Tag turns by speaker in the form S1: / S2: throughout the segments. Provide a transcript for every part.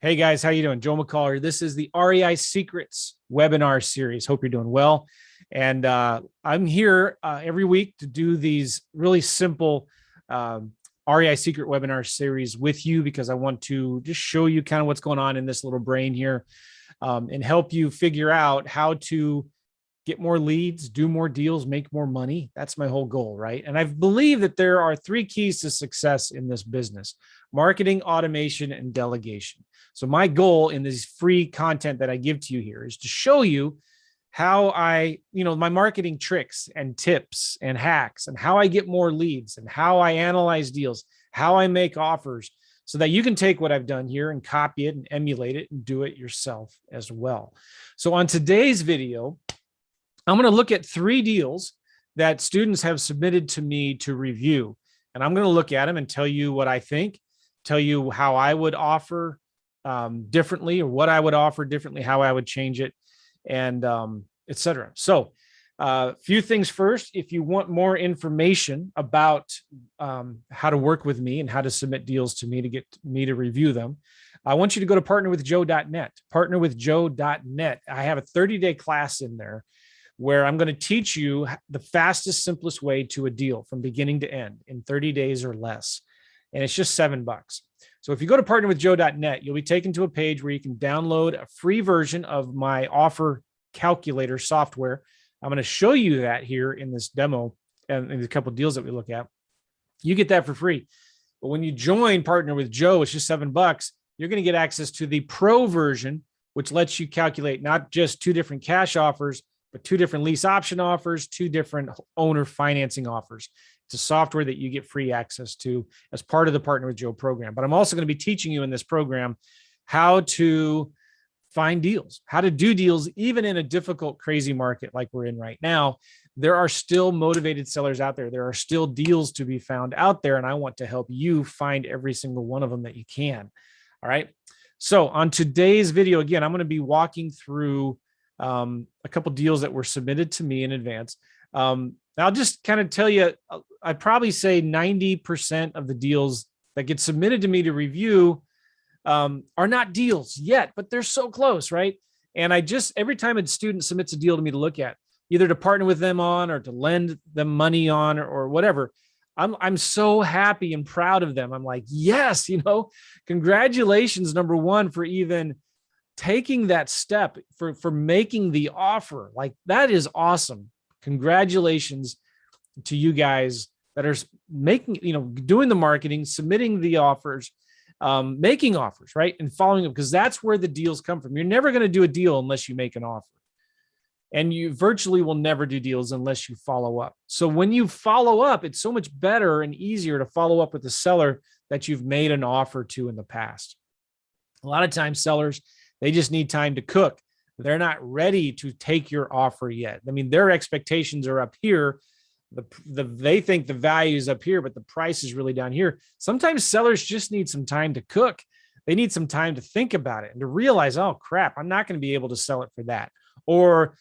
S1: Hey guys, how you doing? Joe McCall here. This is the REI Secrets webinar series. Hope you're doing well. And I'm here every week to do these really simple REI Secret webinar series with you because I want to just show you kind of what's going on in this little brain here and help you figure out how to get more leads, do more deals, make more money. That's my whole goal, right? And I believe that there are three keys to success in this business: marketing, automation, and delegation. So my goal in this free content that I give to you here is to show you how my marketing tricks and tips and hacks and how I get more leads and how I analyze deals, how I make offers, so that you can take what I've done here and copy it and emulate it and do it yourself as well. So on today's video, I'm going to look at 3 deals that students have submitted to me to review. And I'm going to look at them and tell you what I think, tell you how I would offer differently, or what I would offer differently, how I would change it, and et cetera. So a few things first. If you want more information about how to work with me and how to submit deals to me to get me to review them, I want you to go to partnerwithjoe.net, partnerwithjoe.net. I have a 30-day class in there where I'm going to teach you the fastest, simplest way to a deal from beginning to end in 30 days or less. And it's just $7. So if you go to partnerwithjoe.net, you'll be taken to a page where you can download a free version of my offer calculator software. I'm going to show you that here in this demo and in a couple of deals that we look at. You get that for free. But when you join Partner with Joe, it's just $7. You're going to get access to the pro version, which lets you calculate not just 2 different cash offers, but 2 different lease option offers, 2 different owner financing offers. It's a software that you get free access to as part of the Partner with Joe program. But I'm also going to be teaching you in this program how to find deals, how to do deals, even in a difficult, crazy market like we're in right now. There are still motivated sellers out there. There are still deals to be found out there. And I want to help you find every single one of them that you can. All right. So on today's video, again, I'm going to be walking through a couple deals that were submitted to me in advance. I'll just kind of tell you, I'd probably say 90% of the deals that get submitted to me to review are not deals yet, but they're so close, right? And every time a student submits a deal to me to look at, either to partner with them on or to lend them money on or whatever, I'm so happy and proud of them. I'm like, yes, congratulations, number one, for even taking that step, for making the offer. Like, that is awesome. Congratulations to you guys that are making, doing the marketing, submitting the offers, making offers, right? And following up, because that's where the deals come from. You're never going to do a deal unless you make an offer. And you virtually will never do deals unless you follow up. So when you follow up, it's so much better and easier to follow up with the seller that you've made an offer to in the past. A lot of times sellers, they just need time to cook. They're not ready to take your offer yet. I mean, their expectations are up here. They think the value is up here, but the price is really down here. Sometimes sellers just need some time to cook. They need some time to think about it and to realize, oh crap, I'm not going to be able to sell it for that. Or,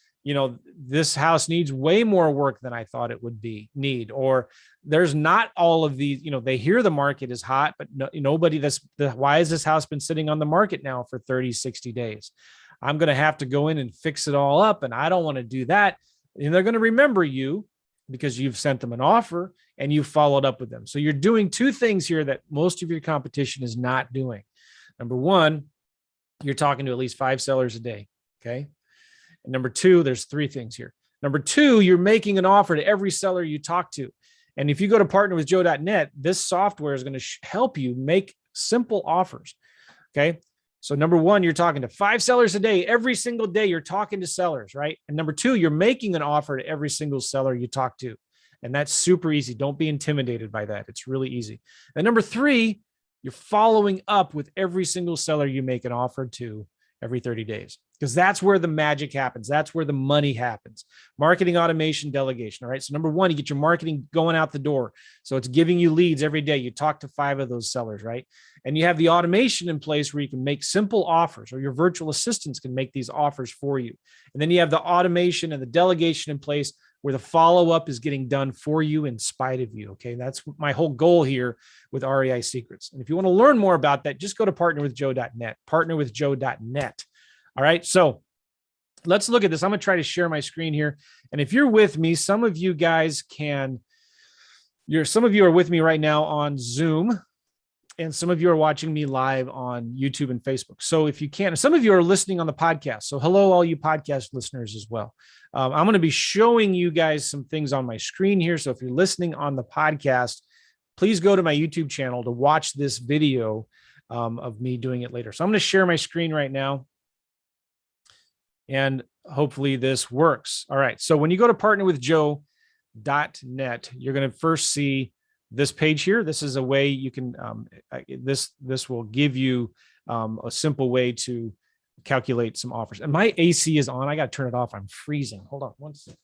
S1: this house needs way more work than I thought it would need. Or there's not all of these, they hear the market is hot, but nobody why has this house been sitting on the market now for 30, 60 days? I'm going to have to go in and fix it all up. And I don't want to do that. And they're going to remember you because you've sent them an offer and you followed up with them. So you're doing 2 things here that most of your competition is not doing. Number one, you're talking to at least 5 sellers a day. Okay. And number 2, there's 3 things here. Number 2, you're making an offer to every seller you talk to. And if you go to partnerwithjoe.net, this software is going to help you make simple offers. Okay. So number 1, you're talking to 5 sellers a day. Every single day you're talking to sellers, right? And number 2, you're making an offer to every single seller you talk to. And that's super easy. Don't be intimidated by that. It's really easy. And number 3, you're following up with every single seller you make an offer to every 30 days, because that's where the magic happens. That's where the money happens. Marketing, automation, delegation. All right. So number 1, you get your marketing going out the door. So it's giving you leads every day. You talk to 5 of those sellers, right? And you have the automation in place where you can make simple offers, or your virtual assistants can make these offers for you. And then you have the automation and the delegation in place where the follow-up is getting done for you in spite of you. Okay. That's my whole goal here with REI Secrets. And if you want to learn more about that, just go to partnerwithjoe.net, partnerwithjoe.net. All right. So let's look at this. I'm going to try to share my screen here. And if you're with me, some of you guys some of you are with me right now on Zoom, and some of you are watching me live on YouTube and Facebook. So if you can, some of you are listening on the podcast. So hello, all you podcast listeners as well. I'm going to be showing you guys some things on my screen here. So if you're listening on the podcast, please go to my YouTube channel to watch this video of me doing it later. So I'm going to share my screen right now, and hopefully this works. All right. So when you go to partnerwithjoe.net, you're going to first see this page here. This is a way you can, this will give you a simple way to calculate some offers. And my AC is on. I got to turn it off. I'm freezing. Hold on one second.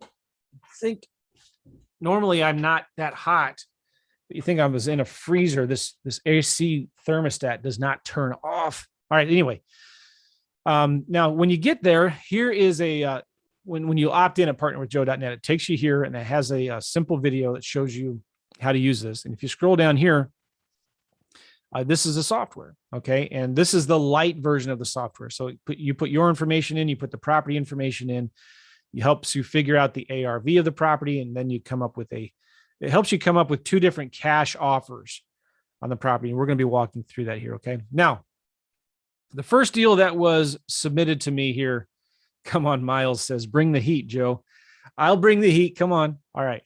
S1: I think normally I'm not that hot, but you think I was in a freezer. This AC thermostat does not turn off. All right. Anyway, now when you get there, here is a when you opt in at partnerwithjoe.net, it takes you here, and it has a simple video that shows you how to use this. And if you scroll down here, this is the software. Okay. And this is the light version of the software. So you put your information in, you put the property information in, it helps you figure out the ARV of the property. And then you come up with it helps you come up with 2 different cash offers on the property. And we're going to be walking through that here. Okay. Now, the first deal that was submitted to me here, come on, Miles says, bring the heat, Joe. I'll bring the heat. Come on. All right.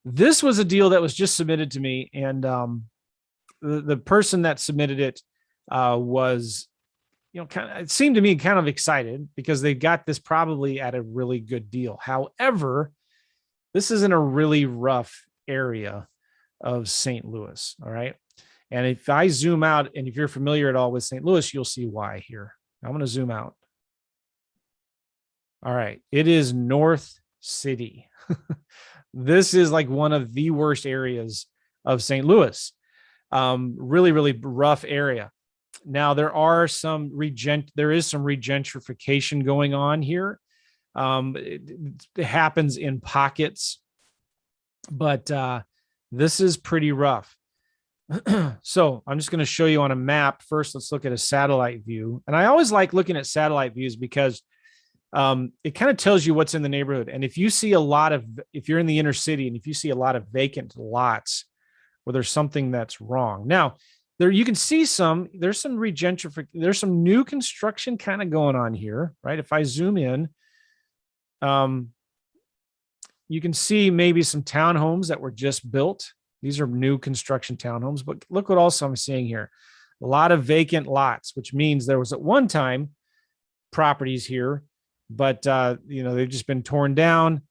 S1: This was a deal that was just submitted to me. And the person that submitted it was, it seemed to me kind of excited because they got this probably at a really good deal. However, this is in a really rough area of St. Louis. All right. And if I zoom out, and if you're familiar at all with St. Louis, you'll see why here. I'm going to zoom out. All right. It is North City. This is like one of the worst areas of St. Louis. Really, really rough area. Now there is some regentrification going on here. It happens in pockets, but this is pretty rough. So I'm just going to show you on a map. First, let's look at a satellite view. And I always like looking at satellite views because it kind of tells you what's in the neighborhood. And if you're in the inner city and if you see a lot of vacant lots, well, there's something that's wrong. Now, there you can see there's some there's some new construction kind of going on here, right? If I zoom in, you can see maybe some townhomes that were just built. These are new construction townhomes, but look what also I'm seeing here. A lot of vacant lots, which means there was at one time properties here, but they've just been torn down.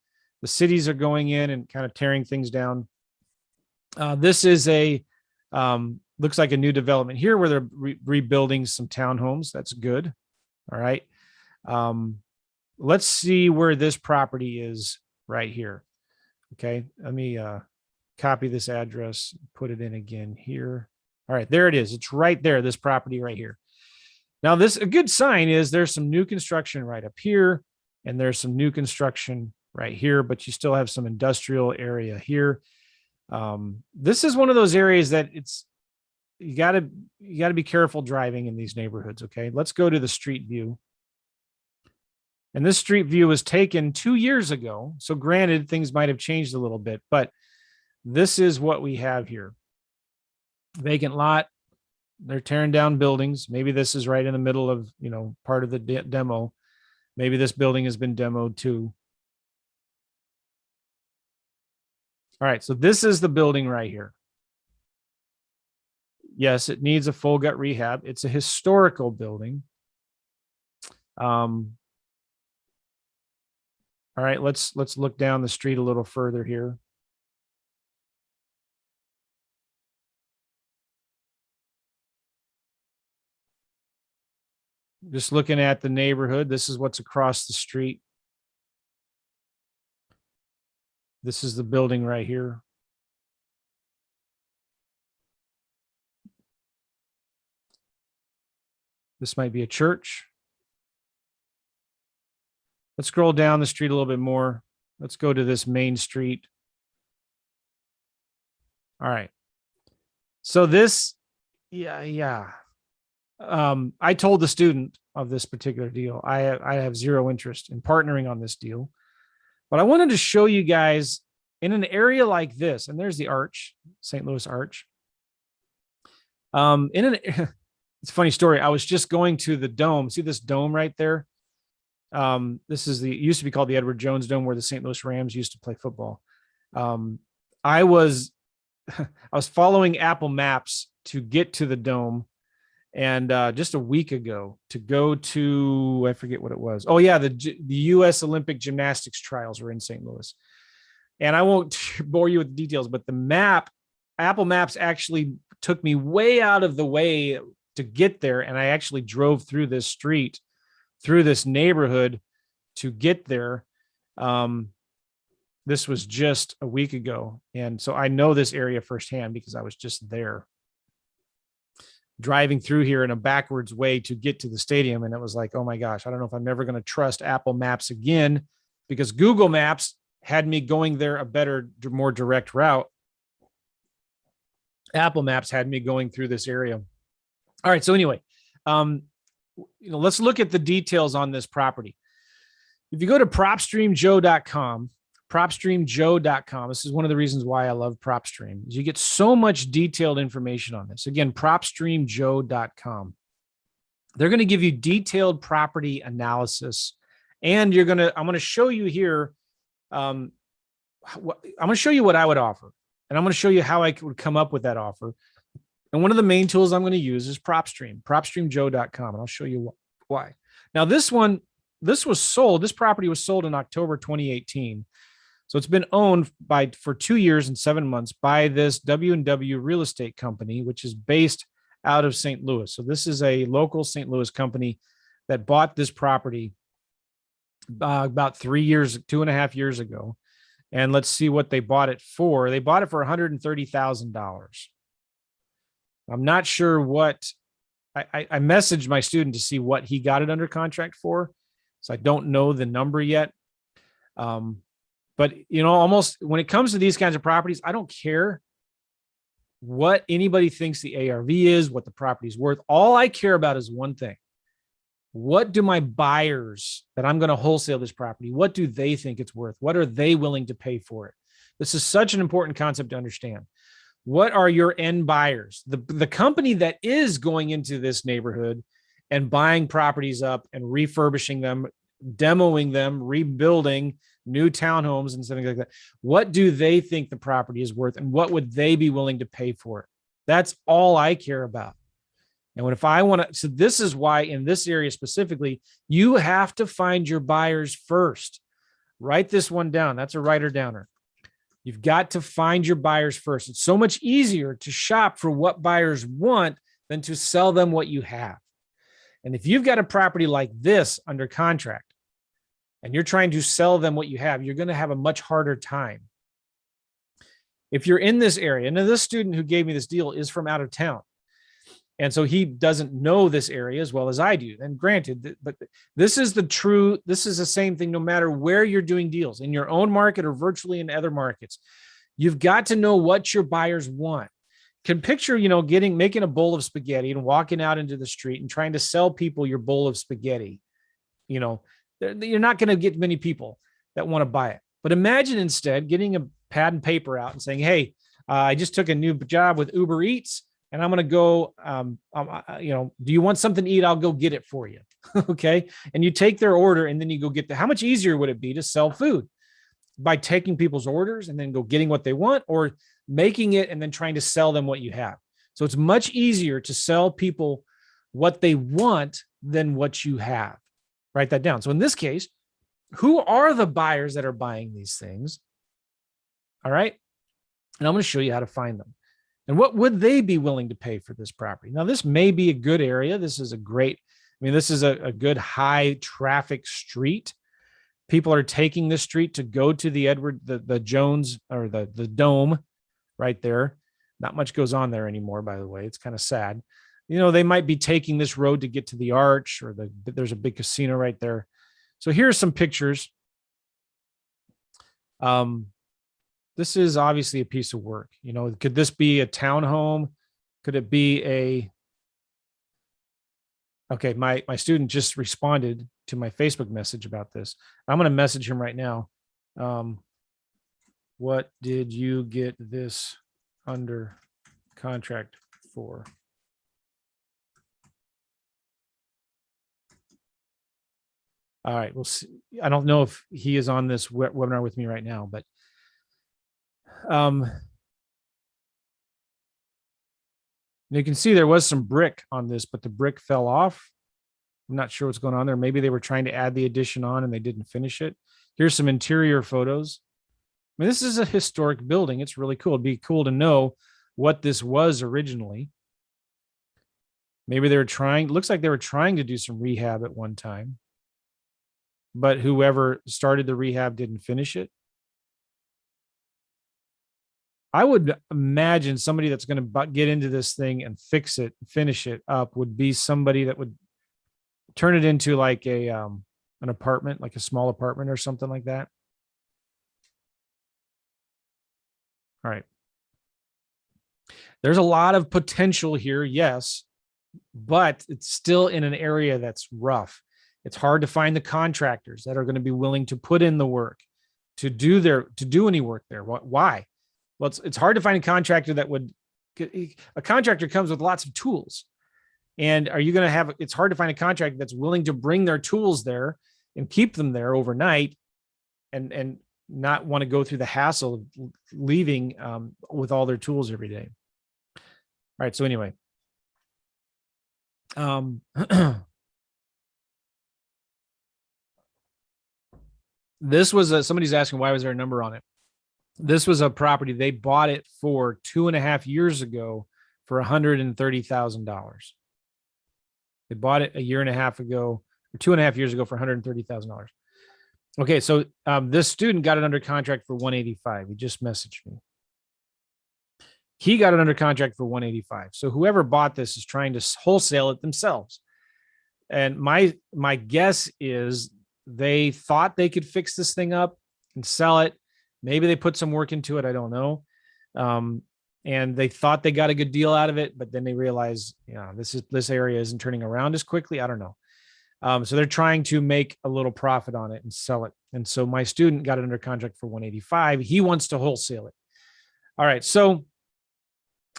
S1: The cities are going in and kind of tearing things down. This is looks like a new development here where they're rebuilding some townhomes. That's good. All right. Let's see where this property is right here. Okay. Let me copy this address, put it in again here. All right, there it is. It's right there, this property right here. Now, a good sign is there's some new construction right up here, and there's some new construction right here, but you still have some industrial area here. This is one of those areas that you got to be careful driving in these neighborhoods. Okay, let's go to the street view. And this street view was taken 2 years ago. So granted, things might have changed a little bit, but this is what we have here. Vacant lot. They're tearing down buildings. Maybe this is right in the middle of, part of the demo. Maybe this building has been demoed too. All right. So this is the building right here. Yes, it needs a full gut rehab. It's a historical building. All right. Let's look down the street a little further here. Just looking at the neighborhood, this is what's across the street. This is the building right here. This might be a church. Let's scroll down the street a little bit more. Let's go to this main street. All right. So this, yeah. I told the student of this particular deal, I have zero interest in partnering on this deal, but I wanted to show you guys in an area like this, and there's the Arch, St. Louis Arch. It's a funny story. I was just going to the Dome. See this dome right there? This is it used to be called the Edward Jones Dome, where the St. Louis Rams used to play football. I was following Apple Maps to get to the Dome, and just a week ago to go to, I forget what it was. Oh yeah, the U.S. Olympic gymnastics trials were in St. Louis, and I won't bore you with the details, but Apple Maps actually took me way out of the way to get there, and I actually drove through this street, through this neighborhood to get there. This was just a week ago. And so I know this area firsthand because I was just there driving through here in a backwards way to get to the stadium. And it was like, oh my gosh, I don't know if I'm ever going to trust Apple Maps again, because Google Maps had me going there a better, more direct route. Apple Maps had me going through this area. All right. So anyway, let's look at the details on this property. If you go to propstreamjoe.com, this is one of the reasons why I love PropStream, is you get so much detailed information on this. Again, propstreamjoe.com. They're going to give you detailed property analysis, and I'm going to show you here. I'm going to show you what I would offer, and I'm going to show you how I would come up with that offer. And one of the main tools I'm going to use is PropStream, propstreamjoe.com, and I'll show you why. Now, this property was sold in October 2018. So it's been owned for 2 years and 7 months by this W&W real estate company, which is based out of St. Louis. So this is a local St. Louis company that bought this property about 2.5 years ago. And let's see what they bought it for. They bought it for $130,000. I'm not sure what I messaged my student to see what he got it under contract for. So I don't know the number yet. But, almost when it comes to these kinds of properties, I don't care what anybody thinks the ARV is, what the property is worth. All I care about is one thing. What do my buyers that I'm going to wholesale this property, what do they think it's worth? What are they willing to pay for it? This is such an important concept to understand. What are your end buyers? The company that is going into this neighborhood and buying properties up and refurbishing them, demoing them, rebuilding new townhomes and something like that. What do they think the property is worth, and what would they be willing to pay for it? That's all I care about. And if I want to, so this is why in this area specifically, you have to find your buyers first. Write this one down. That's a writer downer. You've got to find your buyers first. It's so much easier to shop for what buyers want than to sell them what you have. And if you've got a property like this under contract and you're trying to sell them what you have, you're going to have a much harder time. If you're in this area, and this student who gave me this deal is from out of town, and so he doesn't know this area as well as I do. And granted, but this is the same thing no matter where you're doing deals, in your own market or virtually in other markets. You've got to know what your buyers want. Can picture, making a bowl of spaghetti and walking out into the street and trying to sell people your bowl of spaghetti. You're not going to get many people that want to buy it. But imagine instead getting a pad and paper out and saying, hey, I just took a new job with Uber Eats, and I'm going to go, do you want something to eat? I'll go get it for you. Okay. And you take their order and then you go get how much easier would it be to sell food by taking people's orders and then go getting what they want, or making it and then trying to sell them what you have? So it's much easier to sell people what they want than what you have. Write that down. So in this case, who are the buyers that are buying these things? All right. And I'm going to show you how to find them. And what would they be willing to pay for this property? Now, this may be a good area. This is a good high traffic street. People are taking this street to go to the Jones or the Dome right there. Not much goes on there anymore, by the way. It's kind of sad. they might be taking this road to get to the Arch, or there's a big casino right there. So here's some pictures. This is obviously a piece of work. Could this be a townhome? Could it be okay, my student just responded to my Facebook message about this. I'm going to message him right now. What did you get this under contract for? All right, we'll see. I don't know if he is on this webinar with me right now, but you can see there was some brick on this, but the brick fell off. I'm not sure what's going on there. Maybe they were trying to add the addition on and they didn't finish it. Here's some interior photos. I mean, this is a historic building. It's really cool. It'd be cool to know what this was originally. Maybe they were trying, looks like they were trying to do some rehab at one time, but whoever started the rehab didn't finish it. I would imagine somebody that's going to get into this thing and fix it, finish it up, would be somebody that would turn it into like an apartment, like a small apartment or something like that. All right. There's a lot of potential here, yes, but it's still in an area that's rough. It's hard to find the contractors that are going to be willing to put in the work to do any work there. Why? Well, it's hard to find a contractor that would. A contractor comes with lots of tools, and are you going to have? It's hard to find a contractor that's willing to bring their tools there and keep them there overnight, and not want to go through the hassle of leaving with all their tools every day. All right. So anyway, this was somebody's asking why was there a number on it. This was a property they bought it for 2.5 years ago for $130,000. They bought it a year and a half ago, or 2.5 years ago, for $130,000. Okay, so this student got it under contract for $185,000. He just messaged me. He got it under contract for $185,000. So whoever bought this is trying to wholesale it themselves. And my guess is they thought they could fix this thing up and sell it. Maybe they put some work into it. I don't know. And they thought they got a good deal out of it, but then they realized, this area isn't turning around as quickly. I don't know. So they're trying to make a little profit on it and sell it. And so my student got it under contract for $185,000. He wants to wholesale it. All right. So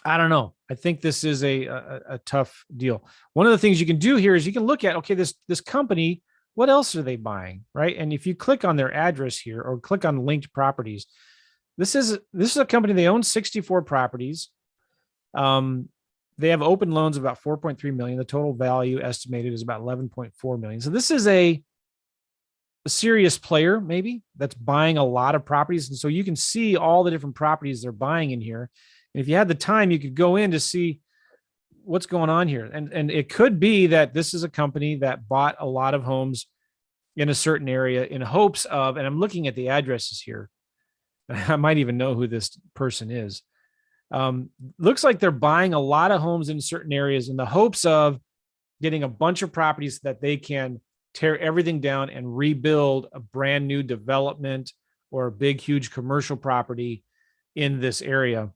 S1: I don't know. I think this is a tough deal. One of the things you can do here is you can look at, okay, this company, what else are they buying, right? And if you click on their address here or click on linked properties, this is a company, they own 64 properties. They have open loans of about 4.3 million. The total value estimated is about 11.4 million. So this is a serious player, maybe, that's buying a lot of properties. And so you can see all the different properties they're buying in here. And if you had the time, you could go in to see what's going on here. And it could be that this is a company that bought a lot of homes in a certain area in hopes of, and I'm looking at the addresses here. I might even know who this person is. Looks like they're buying a lot of homes in certain areas in the hopes of getting a bunch of properties that they can tear everything down and rebuild a brand new development or a big, huge commercial property in this area.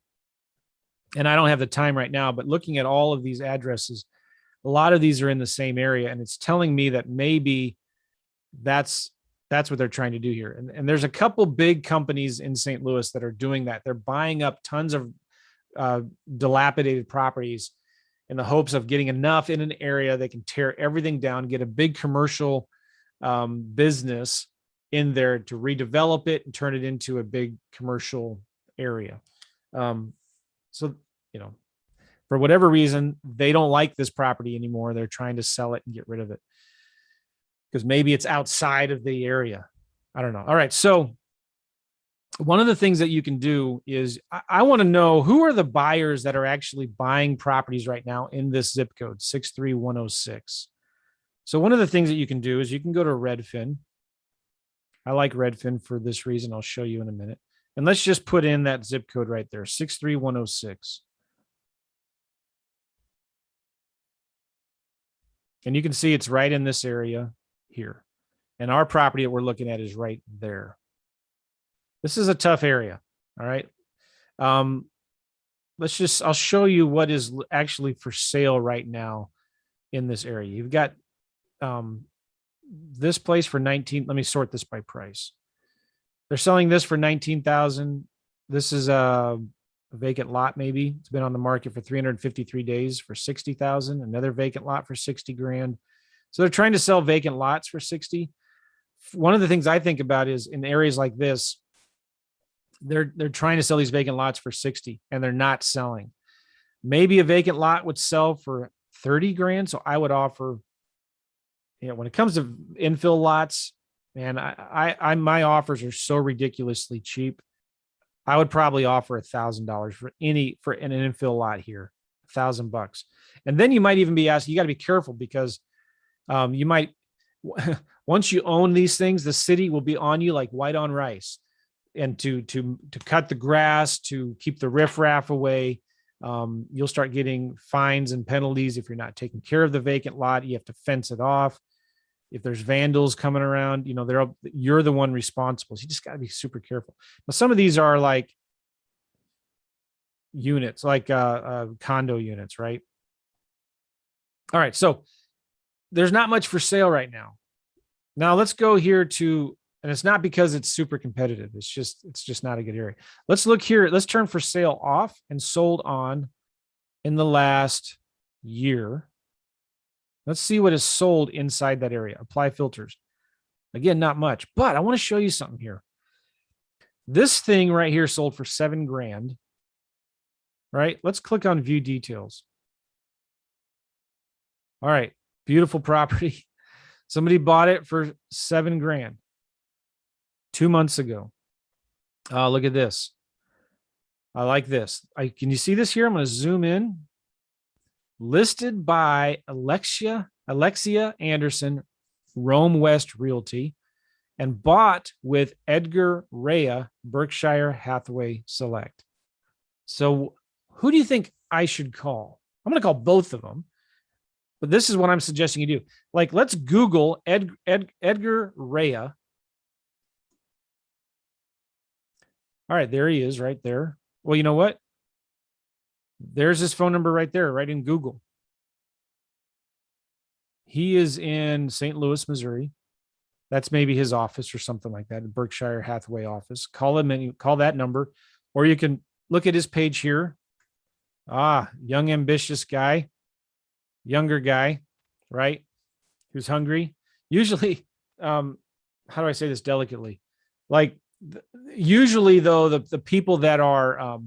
S1: And I don't have the time right now, but looking at all of these addresses, a lot of these are in the same area. And it's telling me that maybe that's what they're trying to do here. And there's a couple big companies in St. Louis that are doing that. They're buying up tons of dilapidated properties in the hopes of getting enough in an area they can tear everything down, get a big commercial business in there to redevelop it and turn it into a big commercial area. So, for whatever reason, they don't like this property anymore. They're trying to sell it and get rid of it because maybe it's outside of the area. I don't know. All right. So one of the things that you can do is I want to know who are the buyers that are actually buying properties right now in this zip code 63106. So one of the things that you can do is you can go to Redfin. I like Redfin for this reason. I'll show you in a minute. And let's just put in that zip code right there, 63106. And you can see it's right in this area here. And our property that we're looking at is right there. This is a tough area. All right. I'll show you what is actually for sale right now in this area. You've got this place for 19. Let me sort this by price. They're selling this for 19,000. This is a vacant lot. Maybe it's been on the market for 353 days for 60,000. Another vacant lot for 60 grand. So they're trying to sell vacant lots for 60. One of the things I think about is in areas like this, they're trying to sell these vacant lots for 60 and they're not selling. Maybe a vacant lot would sell for 30 grand. So I would offer, when it comes to infill lots, man, my offers are so ridiculously cheap. I would probably offer $1,000 for an infill lot here, $1,000. And then you might even be asked, you got to be careful because you might, once you own these things, the city will be on you like white on rice. And to cut the grass, to keep the riffraff away, you'll start getting fines and penalties if you're not taking care of the vacant lot. You have to fence it off. If there's vandals coming around, you're the one responsible. So you just got to be super careful. Now, some of these are like units, like condo units, right? All right, so there's not much for sale right now. Now let's go here to. And it's not because it's super competitive. It's just not a good area. Let's look here. Let's turn for sale off and sold on in the last year. Let's see what is sold inside that area. Apply filters. Again, not much, but I want to show you something here. This thing right here sold for 7 grand. Right? Let's click on view details. All right. Beautiful property. Somebody bought it for 7 grand. 2 months ago. Look at this. I like this. Can you see this here? I'm going to zoom in. Listed by Alexia Anderson, Rome West Realty, and bought with Edgar Rea, Berkshire Hathaway Select. So who do you think I should call? I'm going to call both of them. But this is what I'm suggesting you do. Like, let's Google Edgar Rea. All right, there he is right there. Well, you know what? There's his phone number right there, right in Google. He is in St. Louis, Missouri. That's maybe his office or something like that, the Berkshire Hathaway office. Call him and call that number, or you can look at his page here. Young, ambitious guy, younger guy, right? Who's hungry. Usually, how do I say this delicately? Like, usually though, the people that are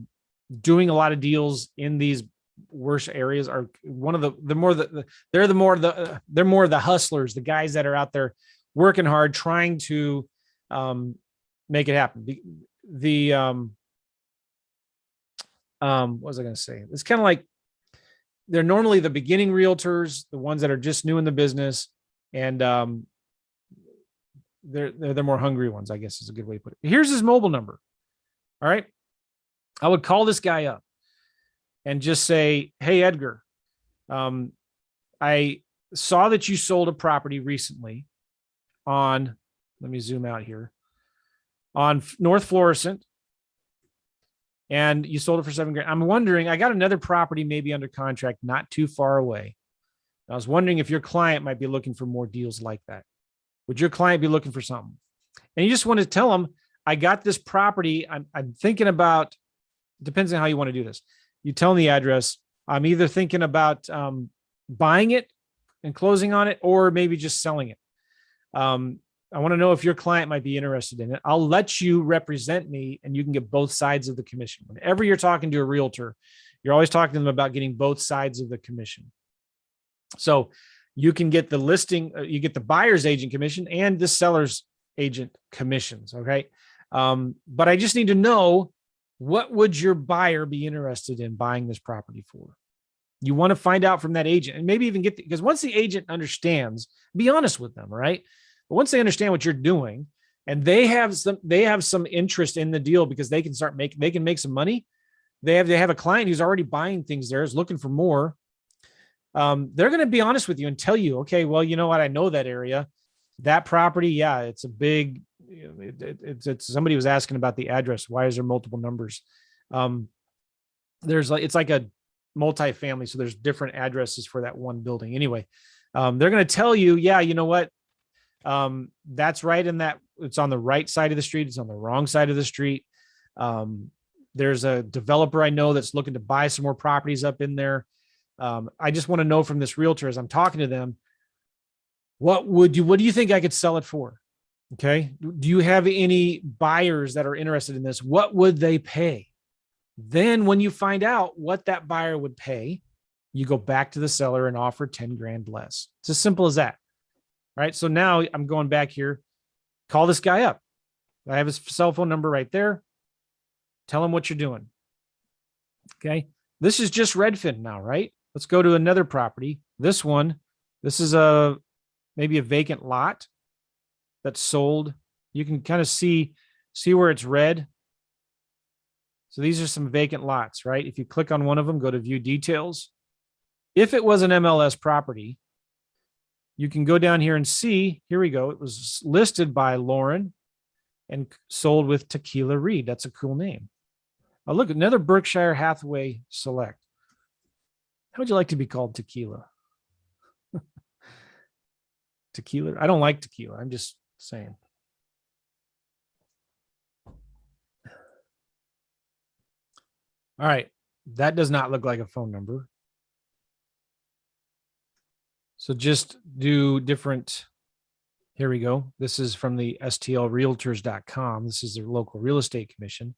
S1: doing a lot of deals in these worse areas are they're more of the hustlers, the guys that are out there working hard, trying to make it happen. What was I going to say? It's kind of like they're normally the beginning realtors, the ones that are just new in the business, and they're the more hungry ones, I guess is a good way to put it. Here's his mobile number. All right. I would call this guy up and just say, hey, Edgar, I saw that you sold a property recently on, let me zoom out here, on North Florissant, and you sold it for 7 grand. I'm wondering, I got another property maybe under contract not too far away. I was wondering if your client might be looking for more deals like that. Would your client be looking for something? And you just want to tell them, I got this property. I'm thinking about, depends on how you want to do this. You tell them the address. I'm either thinking about buying it and closing on it, or maybe just selling it. I want to know if your client might be interested in it. I'll let you represent me and you can get both sides of the commission. Whenever you're talking to a realtor, you're always talking to them about getting both sides of the commission. So you can get the listing, you get the buyer's agent commission and the seller's agent commissions. Okay. But I just need to know, what would your buyer be interested in buying this property for? You want to find out from that agent, and maybe even because once the agent understands, be honest with them, right? But once they understand what you're doing and they have some interest in the deal because they can make some money. They have a client who's already buying things there, is looking for more. they're going to be honest with you and tell you, okay, well, you know what? I know that area, that property. Yeah, it's a big, it's somebody was asking about the address. Why is there multiple numbers? Um, there's like, it's like a multi-family. So there's different addresses for that one building. Anyway, they're going to tell you, yeah, you know what? That's right. In that it's on the right side of the street. It's on the wrong side of the street. There's a developer I know that's looking to buy some more properties up in there. I just want to know from this realtor as I'm talking to them, what do you think I could sell it for? Okay. Do you have any buyers that are interested in this? What would they pay? Then when you find out what that buyer would pay, you go back to the seller and offer 10 grand less. It's as simple as that. All right. So now I'm going back here, call this guy up. I have his cell phone number right there. Tell him what you're doing. Okay. This is just Redfin now, right? Let's go to another property. This one, this is maybe a vacant lot that's sold. You can kind of see where it's red. So these are some vacant lots, right? If you click on one of them, go to view details. If it was an MLS property, you can go down here and see, here we go. It was listed by Lauren and sold with Tequila Reed. That's a cool name. Oh, look, another Berkshire Hathaway Select. How would you like to be called Tequila? Tequila? I don't like tequila. I'm just saying. All right. That does not look like a phone number. So just do different. Here we go. This is from the stlrealtors.com. This is their local real estate commission.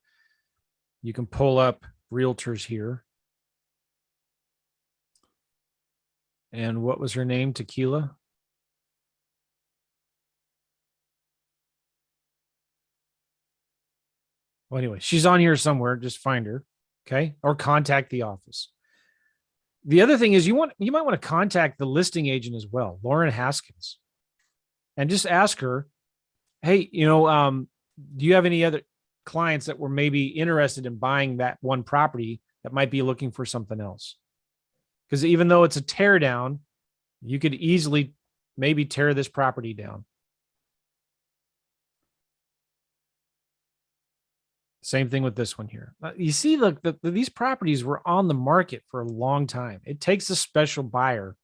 S1: You can pull up realtors here. And what was her name? Tequila? Well, anyway, she's on here somewhere. Just find her. Okay. Or contact the office. The other thing is you might want to contact the listing agent as well, Lauren Haskins, and just ask her, hey, do you have any other clients that were maybe interested in buying that one property that might be looking for something else? Because even though it's a tear down, you could easily maybe tear this property down. Same thing with this one here. You see, look, these properties were on the market for a long time. It takes a special buyer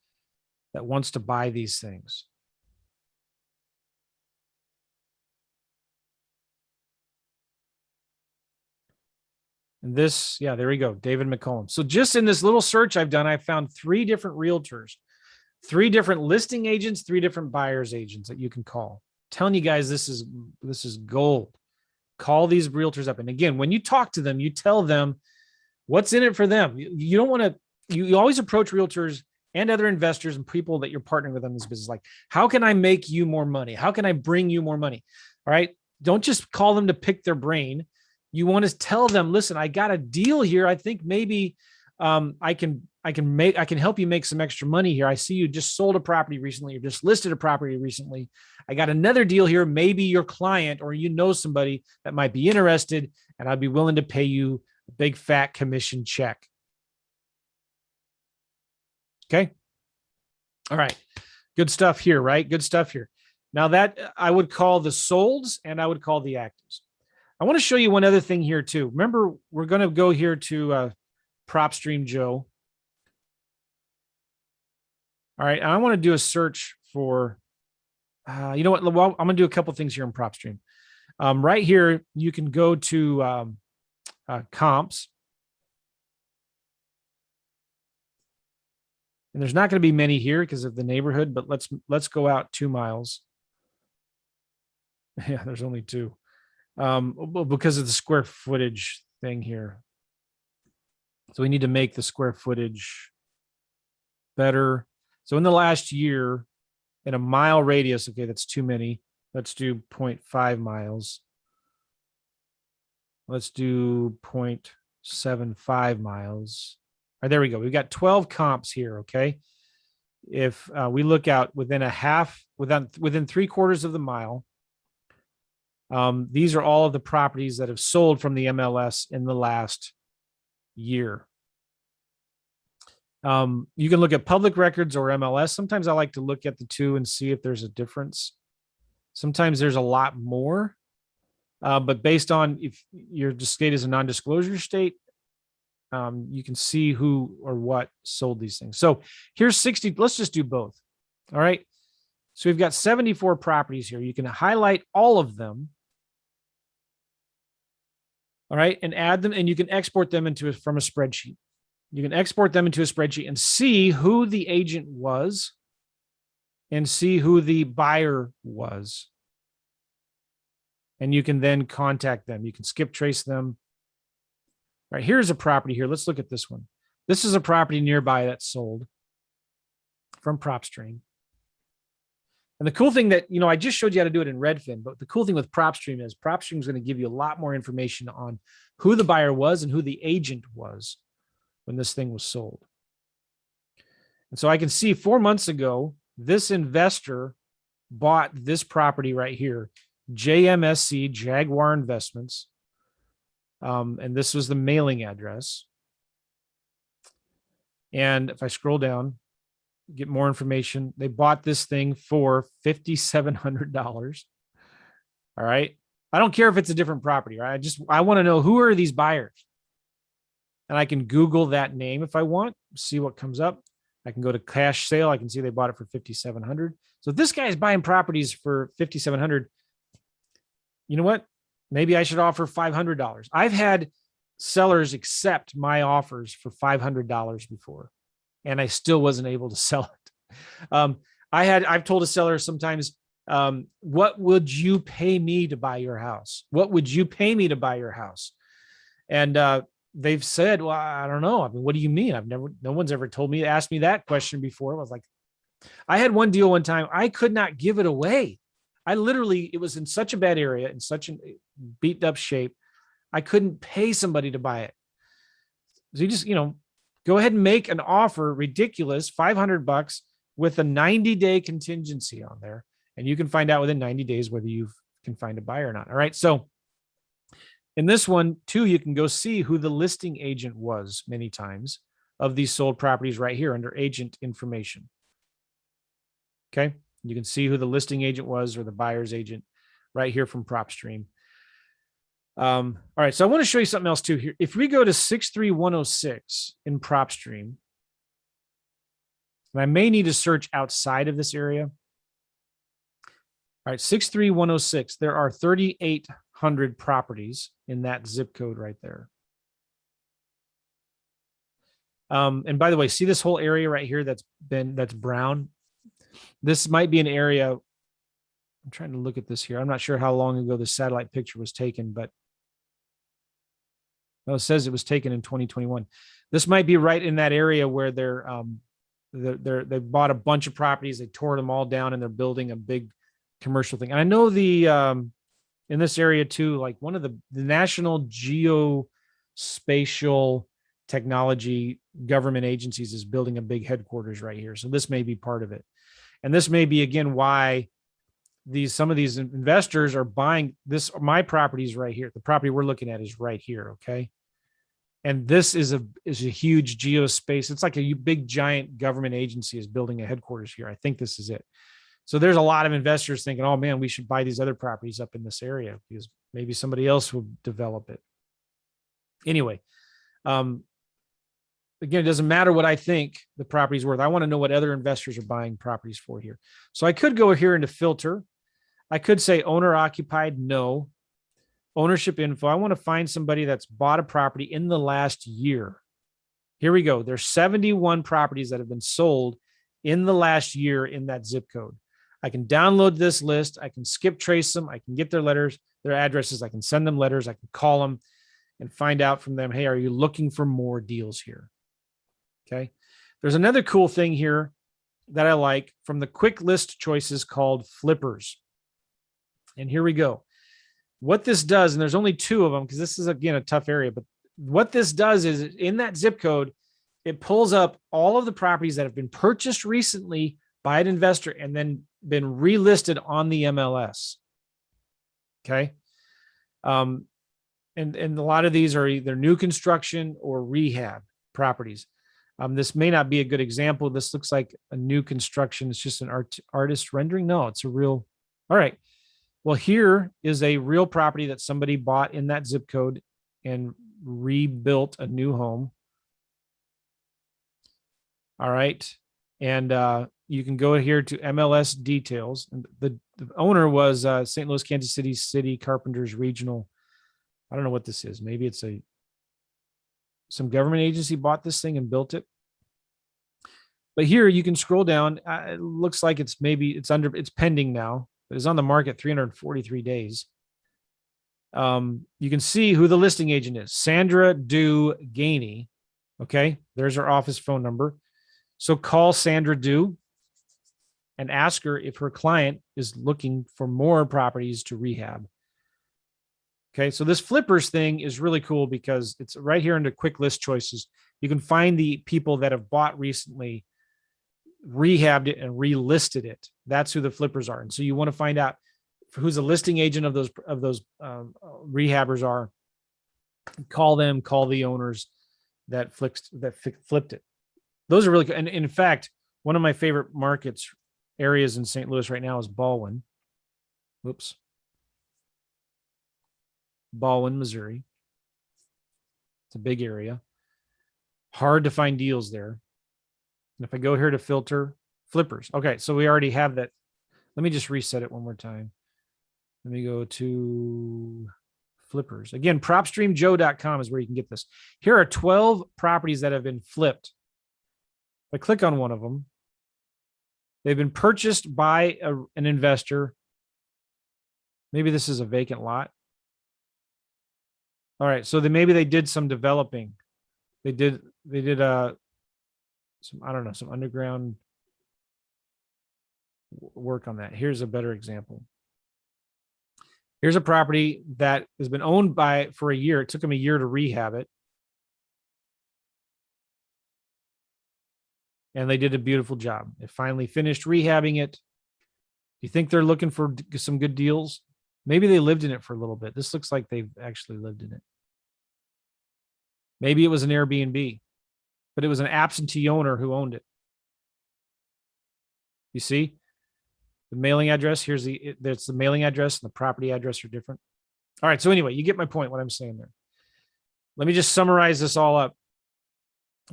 S1: that wants to buy these things. And this, yeah, there we go. David McCollum. So just in this little search I've done, I found 3 different realtors, 3 different listing agents, 3 different buyers agents that you can call. I'm telling you guys, this is gold. Call these realtors up. And again, when you talk to them, you tell them what's in it for them. You don't want to, you always approach realtors and other investors and people that you're partnering with in this business. Like, how can I make you more money? How can I bring you more money? All right. Don't just call them to pick their brain. You want to tell them, listen, I got a deal here. I think maybe I can help you make some extra money here. I see you just sold a property recently. You just listed a property recently. I got another deal here. Maybe your client or somebody that might be interested, and I'd be willing to pay you a big fat commission check. Okay. All right. Good stuff here, right? Good stuff here. Now that I would call the solds and I would call the actives. I want to show you one other thing here too. Remember, we're going to go here to PropStream Joe. All right. I want to do a search for, you know what? Well, I'm going to do a couple things here in PropStream. Right here, you can go to comps. And there's not going to be many here because of the neighborhood, but let's go out 2 miles. Yeah, there's only 2. Because of the square footage thing here. So we need to make the square footage better. So in the last year, in a mile radius, okay, that's too many. Let's do 0.5 miles. Let's do 0.75 miles. All right, there we go. We've got 12 comps here, okay? If we look out within 3/4 of the mile, these are all of the properties that have sold from the MLS in the last year. You can look at public records or MLS. Sometimes I like to look at the two and see if there's a difference. Sometimes there's a lot more, but based on if your state is a non-disclosure state, you can see who or what sold these things. So here's 60. Let's just do both. All right. So we've got 74 properties here. You can highlight all of them. All right. And add them, and you can export them from a spreadsheet. You can export them into a spreadsheet and see who the agent was and see who the buyer was. And you can then contact them. You can skip trace them. All right, here's a property here. Let's look at this one. This is a property nearby that's sold from PropStream. And the cool thing that, I just showed you how to do it in Redfin, but the cool thing with PropStream is PropStream is going to give you a lot more information on who the buyer was and who the agent was when this thing was sold. And so I can see 4 months ago, this investor bought this property right here, JMSC, Jaguar Investments. And this was the mailing address. And if I scroll down, get more information, they bought this thing for $5,700. All right. I don't care if it's a different property, right? I want to know, who are these buyers? And I can Google that name if I want, see what comes up. I can go to cash sale. I can see they bought it for $5,700. So if this guy is buying properties for $5,700, you know what? Maybe I should offer $500. I've had sellers accept my offers for $500 before, and I still wasn't able to sell it. I've told a seller sometimes, what would you pay me to buy your house? What would you pay me to buy your house? And they've said, well, I don't know. I mean, what do you mean? No one's ever asked me that question before. I was like, I had one deal one time. I could not give it away. It was in such a bad area, in such a beat up shape. I couldn't pay somebody to buy it. So you just, go ahead and make an offer, ridiculous, $500 with a 90-day contingency on there. And you can find out within 90 days whether you can find a buyer or not. All right. So in this one too, you can go see who the listing agent was many times of these sold properties right here under agent information. Okay. You can see who the listing agent was or the buyer's agent right here from PropStream. All right. So I want to show you something else too here. If we go to 63106 in PropStream, and I may need to search outside of this area. All right. 63106, there are 3,800 properties in that zip code right there. And by the way, see this whole area right here that's brown. This might be an area. I'm trying to look at this here. I'm not sure how long ago the satellite picture was taken, but it says it was taken in 2021. This might be right in that area where they bought a bunch of properties. They tore them all down and they're building a big commercial thing. And I know in this area too, like one of the National Geospatial Technology government agencies is building a big headquarters right here. So this may be part of it. And this may be, again, why some of these investors are buying my properties right here. The property we're looking at is right here. Okay. And this is a huge geospace. It's like a big giant government agency is building a headquarters here. I think this is it. So there's a lot of investors thinking, oh man, we should buy these other properties up in this area because maybe somebody else will develop it. Anyway, again, it doesn't matter what I think the property's worth. I want to know what other investors are buying properties for here. So I could go here into filter. I could say owner occupied, no. Ownership info. I want to find somebody that's bought a property in the last year. Here we go. There's 71 properties that have been sold in the last year in that zip code. I can download this list. I can skip trace them. I can get their letters, their addresses. I can send them letters. I can call them and find out from them, hey, are you looking for more deals here? Okay. There's another cool thing here that I like from the quick list choices called flippers. And here we go. What this does, and there's only 2 of them because this is, again, a tough area, but what this does is in that zip code, it pulls up all of the properties that have been purchased recently by an investor and then been relisted on the MLS. Okay. And a lot of these are either new construction or rehab properties. This may not be a good example. This looks like a new construction. It's just an artist rendering. No, it's a real. All right. Well, here is a real property that somebody bought in that zip code and rebuilt a new home. All right. And you can go here to MLS details. And the owner was St. Louis, Kansas City Carpenters Regional. I don't know what this is. Maybe it's some government agency bought this thing and built it. But here you can scroll down. It looks like it's pending now. It's on the market 343 days. You can see who the listing agent is, Sandra Du Gainey. Okay, there's her office phone number. So call Sandra Du and ask her if her client is looking for more properties to rehab. Okay, so this flippers thing is really cool because it's right here under quick list choices. You can find the people that have bought recently, rehabbed it, and relisted it. That's who the flippers are. And so you want to find out who's the listing agent of those rehabbers are. Call them, call the owners that flipped it. Those are really good. And in fact, one of my favorite areas in St. Louis right now is Baldwin. Whoops. Baldwin, Missouri. It's a big area. Hard to find deals there. And if I go here to filter flippers. Okay, so we already have that. Let me just reset it one more time. Let me go to flippers. Again, propstreamjoe.com is where you can get this. Here are 12 properties that have been flipped. If I click on one of them, they've been purchased by an investor. Maybe this is a vacant lot. All right, so maybe they did some developing. They did some underground work on that. Here's a better example. Here's a property that has been owned for a year. It took them a year to rehab it. And they did a beautiful job. They finally finished rehabbing it. Do you think they're looking for some good deals? Maybe they lived in it for a little bit. This looks like they've actually lived in it. Maybe it was an Airbnb, but it was an absentee owner who owned it. You see the mailing address. There's the mailing address and the property address are different. All right. So anyway, you get my point, what I'm saying there. Let me just summarize this all up.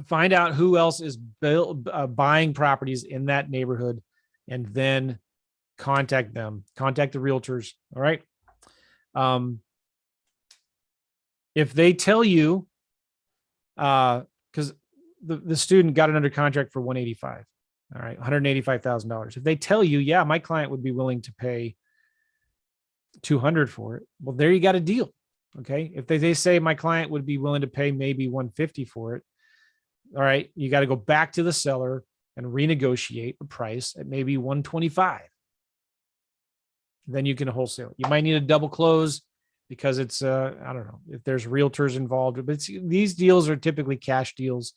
S1: Find out who else is buying properties in that neighborhood and then contact them. Contact the realtors. All right. If they tell you, because the student got it under contract for $185. All right, $185,000. If they tell you, yeah, my client would be willing to pay $200 for it, well, there you got a deal. Okay. If they say my client would be willing to pay maybe $150 for it, all right, you got to go back to the seller and renegotiate a price at maybe $125. Then you can wholesale. You might need a double close because it's I don't know if there's realtors involved, but these deals are typically cash deals.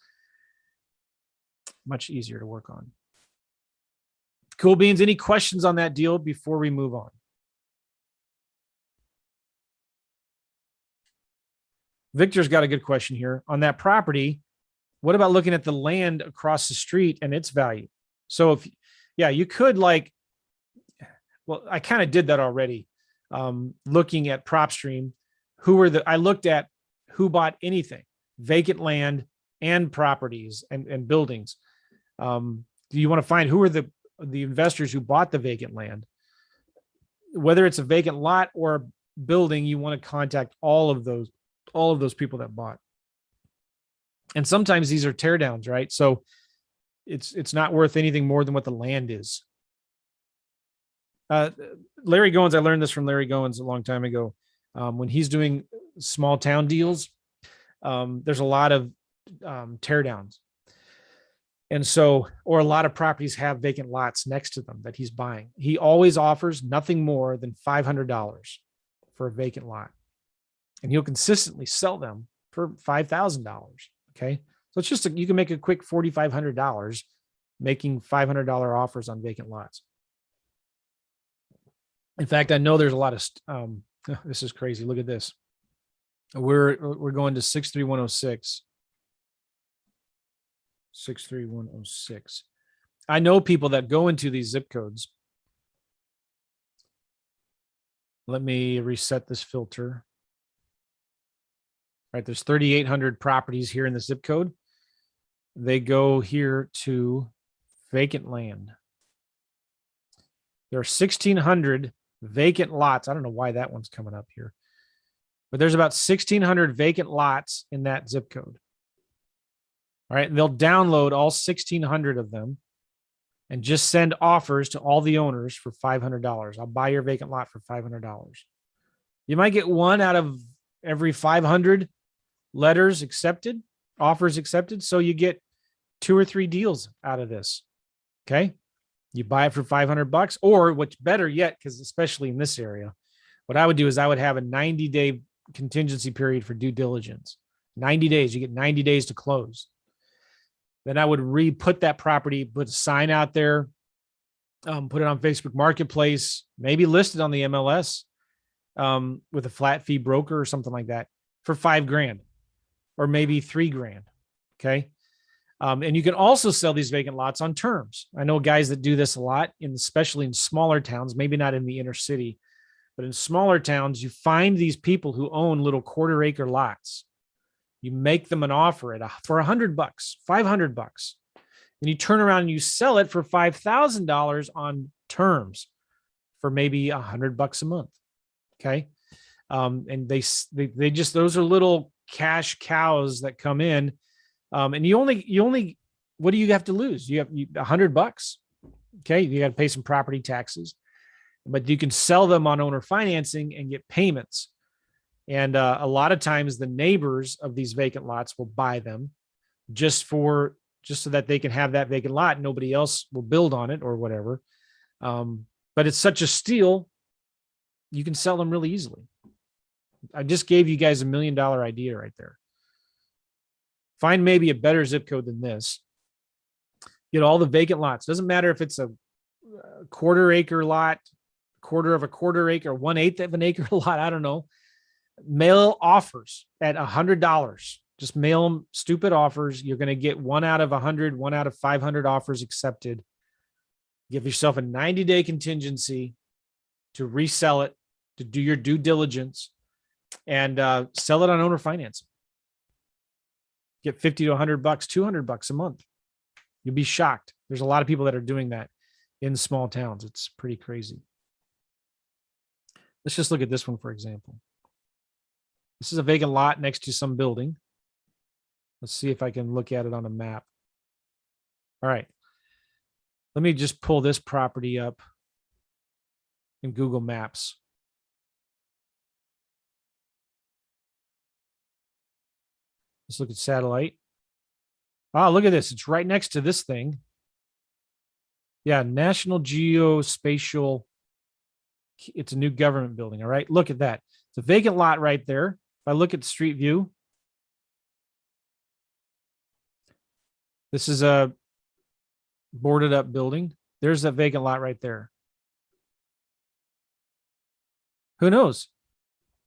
S1: Much easier to work on. Cool beans. Any questions on that deal before we move on? Victor's got a good question here on that property. What about looking at the land across the street and its value? So you could I kind of did that already. Looking at PropStream, I looked at who bought anything, vacant land and properties and buildings. Do you want to find who are the investors who bought the vacant land? Whether it's a vacant lot or a building, you want to contact all of those people that bought. And sometimes these are tear downs, right? So it's not worth anything more than what the land is. Larry Goins, I learned this from Larry Goins a long time ago. When he's doing small town deals, there's a lot of tear downs. And so, or a lot of properties have vacant lots next to them that he's buying. He always offers nothing more than $500 for a vacant lot. And he'll consistently sell them for $5,000. Okay. So it's just, you can make a quick $4,500 making $500 offers on vacant lots. In fact, I know there's a lot of, this is crazy. Look at this. We're going to 63106. 63106. I know people that go into these zip codes. Let me reset this filter. All right, there's 3,800 properties here in the zip code. They go here to vacant land. There are 1,600 vacant lots. I don't know why that one's coming up here, but there's about 1,600 vacant lots in that zip code. All right, and they'll download all 1,600 of them and just send offers to all the owners for $500. I'll buy your vacant lot for $500. You might get one out of every 500 letters accepted, offers accepted. So you get 2 or 3 deals out of this. Okay. You buy it for $500, or what's better yet, because especially in this area, what I would do is I would have a 90-day contingency period for due diligence. 90 days, you get 90 days to close. Then I would re-put that property, put a sign out there, put it on Facebook Marketplace, maybe list it on the MLS with a flat fee broker or something like that for $5,000 or maybe $3,000. Okay. And you can also sell these vacant lots on terms. I know guys that do this a lot, especially in smaller towns, maybe not in the inner city, but in smaller towns, you find these people who own little quarter-acre lots. You make them an offer for $100, $500, and you turn around and you sell it for $5,000 on terms for maybe $100 a month. Okay, and they just, those are little cash cows that come in, and you only what do you have to lose? You have $100. Okay, you got to pay some property taxes, but you can sell them on owner financing and get payments. And a lot of times the neighbors of these vacant lots will buy them just so that they can have that vacant lot. Nobody else will build on it or whatever. But it's such a steal. You can sell them really easily. I just gave you guys $1 million idea right there. Find maybe a better zip code than this. Get all the vacant lots. Doesn't matter if it's a quarter-acre lot, quarter of a quarter acre, 1/8 of an acre lot. I don't know. Mail offers at $100. Just mail them stupid offers. You're going to get 1 out of 100, 1 out of 500 offers accepted. Give yourself a 90-day contingency to resell it, to do your due diligence, and sell it on owner financing. Get $50 to $100, $200 a month. You'll be shocked. There's a lot of people that are doing that in small towns. It's pretty crazy. Let's just look at this one, for example. This is a vacant lot next to some building. Let's see if I can look at it on a map. All right. Let me just pull this property up in Google Maps. Let's look at satellite. Oh, look at this. It's right next to this thing. Yeah, National Geospatial. It's a new government building. All right. Look at that. It's a vacant lot right there. If I look at Street View, this is a boarded up building. There's a vacant lot right there. Who knows?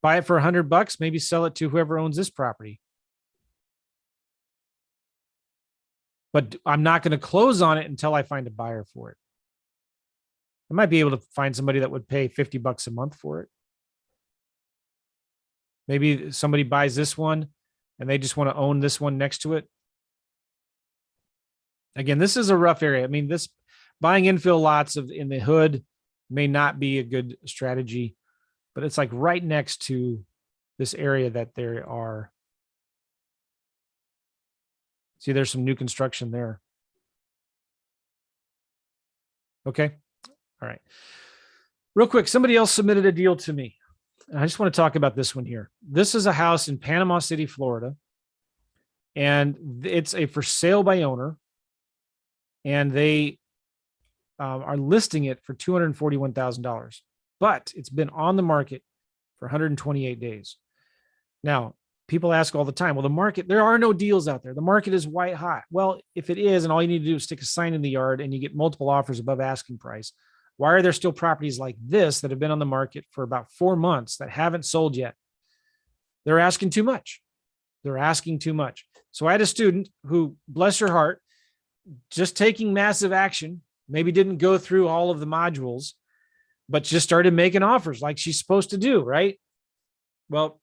S1: Buy it for $100, maybe sell it to whoever owns this property. But I'm not going to close on it until I find a buyer for it. I might be able to find somebody that would pay $50 a month for it. Maybe somebody buys this one and they just want to own this one next to it. Again, this is a rough area. I mean, this buying infill lots in the hood may not be a good strategy, but it's like right next to this area that there are. See, there's some new construction there. Okay. All right. Real quick, somebody else submitted a deal to me. I just want to talk about this one here. This is a house in Panama City, Florida, and it's a for sale by owner, and they are listing it for $241,000, but it's been on the market for 128 days. Now, people ask all the time, well, the market, there are no deals out there. The market is white hot. Well, if it is, and all you need to do is stick a sign in the yard and you get multiple offers above asking price, why are there still properties like this that have been on the market for about 4 months that haven't sold yet? They're asking too much. They're asking too much. So I had a student who, bless her heart, just taking massive action, maybe didn't go through all of the modules, but just started making offers like she's supposed to do, right? Well,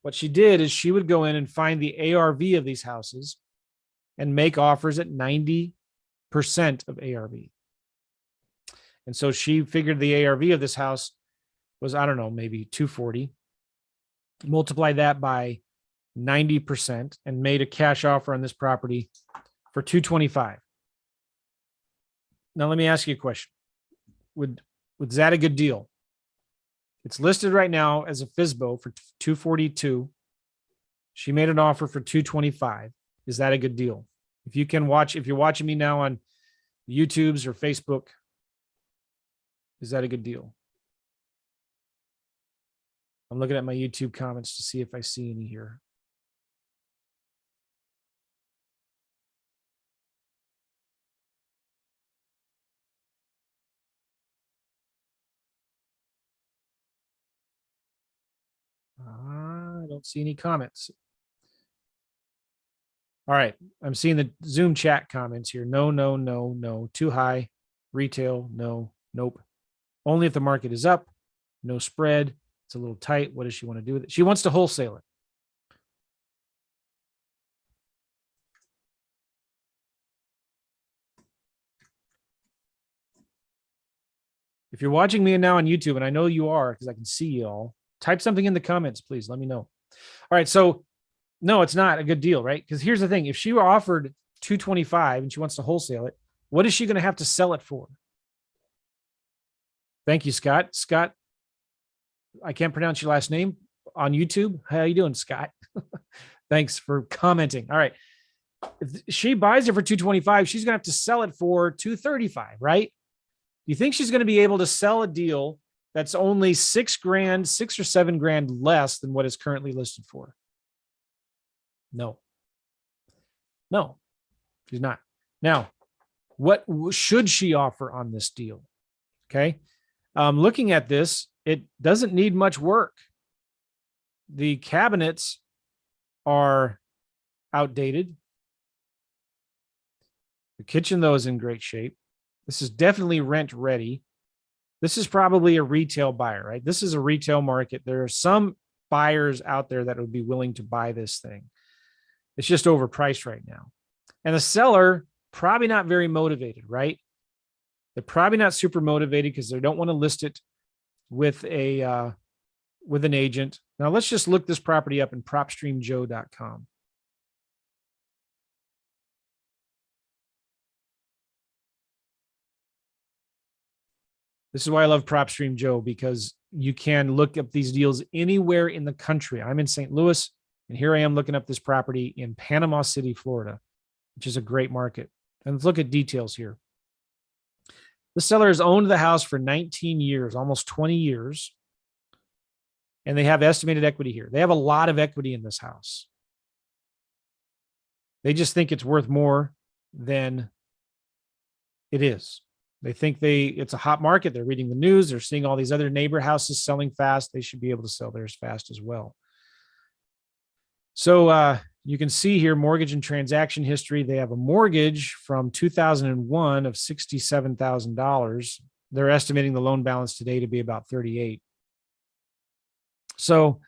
S1: what she did is she would go in and find the ARV of these houses and make offers at 90% of ARV. And so she figured the ARV of this house was, I don't know, maybe 240. Multiply that by 90% and made a cash offer on this property for 225. Now, let me ask you a question. Was that a good deal? It's listed right now as a FSBO for 242. She made an offer for 225. Is that a good deal? If you're watching me now on YouTube's or Facebook, is that a good deal? I'm looking at my YouTube comments to see if I see any here. I don't see any comments. All right. I'm seeing the Zoom chat comments here. No, no, no, no. Too high. Retail. No. Nope. Only if the market is up. No spread. It's a little tight. What does she want to do with it? She wants to wholesale it. If you're watching me now on YouTube, and I know you are because I can see you all, type something in the comments, please. Let me know. All right. So, no, it's not a good deal, right? Because here's the thing. If she were offered 225 and she wants to wholesale it, what is she going to have to sell it for? Thank you, Scott. Scott, I can't pronounce your last name on YouTube. How you doing, Scott? Thanks for commenting. All right. If she buys it for 225, she's going to have to sell it for 235, right? Do you think she's going to be able to sell a deal that's only $6,000, $6 or $7,000 less than what is currently listed for? No, she's not. Now, what should she offer on this deal? Okay. Looking at this, it doesn't need much work. The cabinets are outdated. The kitchen, though, is in great shape. This is definitely rent ready. This is probably a retail buyer, right? This is a retail market. There are some buyers out there that would be willing to buy this thing. It's just overpriced right now. And the seller, probably not very motivated, right? They're probably not super motivated because they don't want to list it with an agent. Now let's just look this property up in propstreamjoe.com. This is why I love PropStream Joe, because you can look up these deals anywhere in the country. I'm in St. Louis, and here I am looking up this property in Panama City, Florida, which is a great market. And let's look at details here. The seller has owned the house for 19 years, almost 20 years, and they have estimated equity here. They have a lot of equity in this house. They just think it's worth more than it is. They think it's a hot market. They're reading the news. They're seeing all these other neighbor houses selling fast. They should be able to sell theirs fast as well. So you can see here mortgage and transaction history. They have a mortgage from 2001 of $67,000. They're estimating the loan balance today to be about 38. So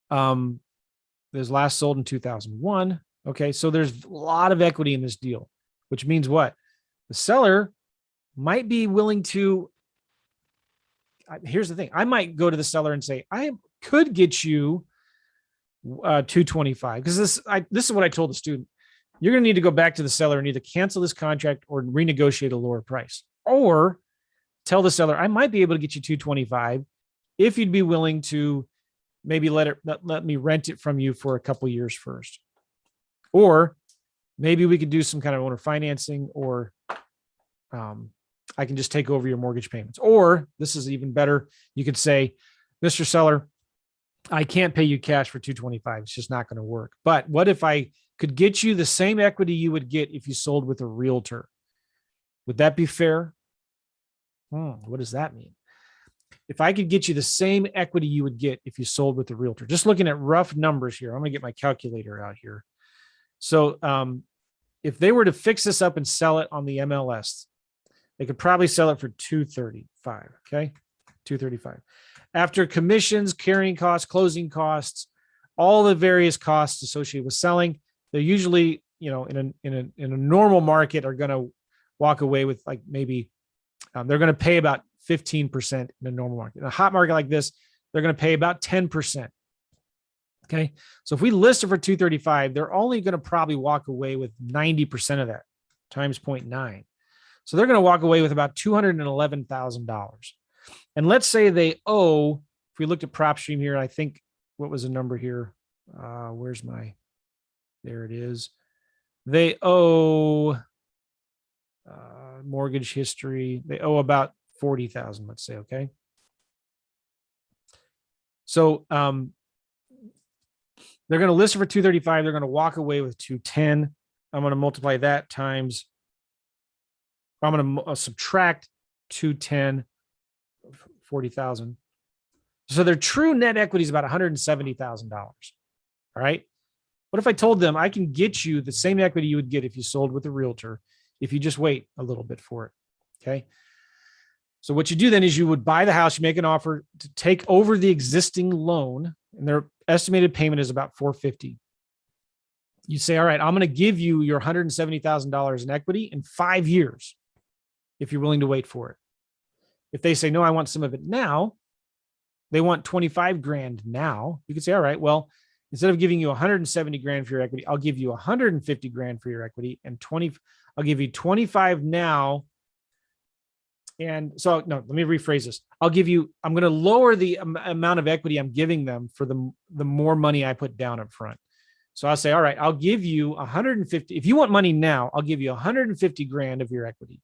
S1: there's last sold in 2001. Okay, so there's a lot of equity in this deal, which means what? The seller might be willing to. Here's the thing. I might go to the seller and say, I could get you 225, because this is what I told the student. You're going to need to go back to the seller and either cancel this contract or renegotiate a lower price, or tell the seller, I might be able to get you 225 if you'd be willing to maybe let me rent it from you for a couple years first. Or maybe we could do some kind of owner financing, or I can just take over your mortgage payments. Or this is even better. You could say, Mr. Seller, I can't pay you cash for 225. It's just not going to work. But what if I could get you the same equity you would get if you sold with a realtor? Would that be fair? What does that mean? If I could get you the same equity you would get if you sold with a realtor, just looking at rough numbers here, I'm going to get my calculator out here. So if they were to fix this up and sell it on the MLS, they could probably sell it for 235. Okay. 235. After commissions, carrying costs, closing costs, all the various costs associated with selling, they're usually, in a normal market are going to walk away with like maybe they're going to pay about 15% in a normal market. In a hot market like this, they're going to pay about 10%. Okay. So if we list it for 235, they're only going to probably walk away with 90% of that times 0.9. So they're going to walk away with about $211,000. And let's say they owe, if we looked at PropStream here, I think, what was the number here? There it is. They owe mortgage history. They owe about 40,000, let's say. Okay. So, they're going to list it for 235. They're going to walk away with 210. I'm going to multiply that times. I'm going to subtract 210, 40,000. So their true net equity is about $170,000. All right. What if I told them I can get you the same equity you would get if you sold with a realtor, if you just wait a little bit for it? Okay. So what you do then is you would buy the house, you make an offer to take over the existing loan, and their estimated payment is about $450. You say, all right, I'm going to give you your $170,000 in equity in 5 years if you're willing to wait for it. If they say, no, I want some of it now, they want 25 grand now, you could say, all right, well, instead of giving you 170 grand for your equity, I'll give you 150 grand for your equity and I'll give you 25 now. And so, no, let me rephrase this. I'm going to lower the amount of equity I'm giving them for the more money I put down up front. So I'll say, all right, I'll give you 150. If you want money now, I'll give you 150 grand of your equity.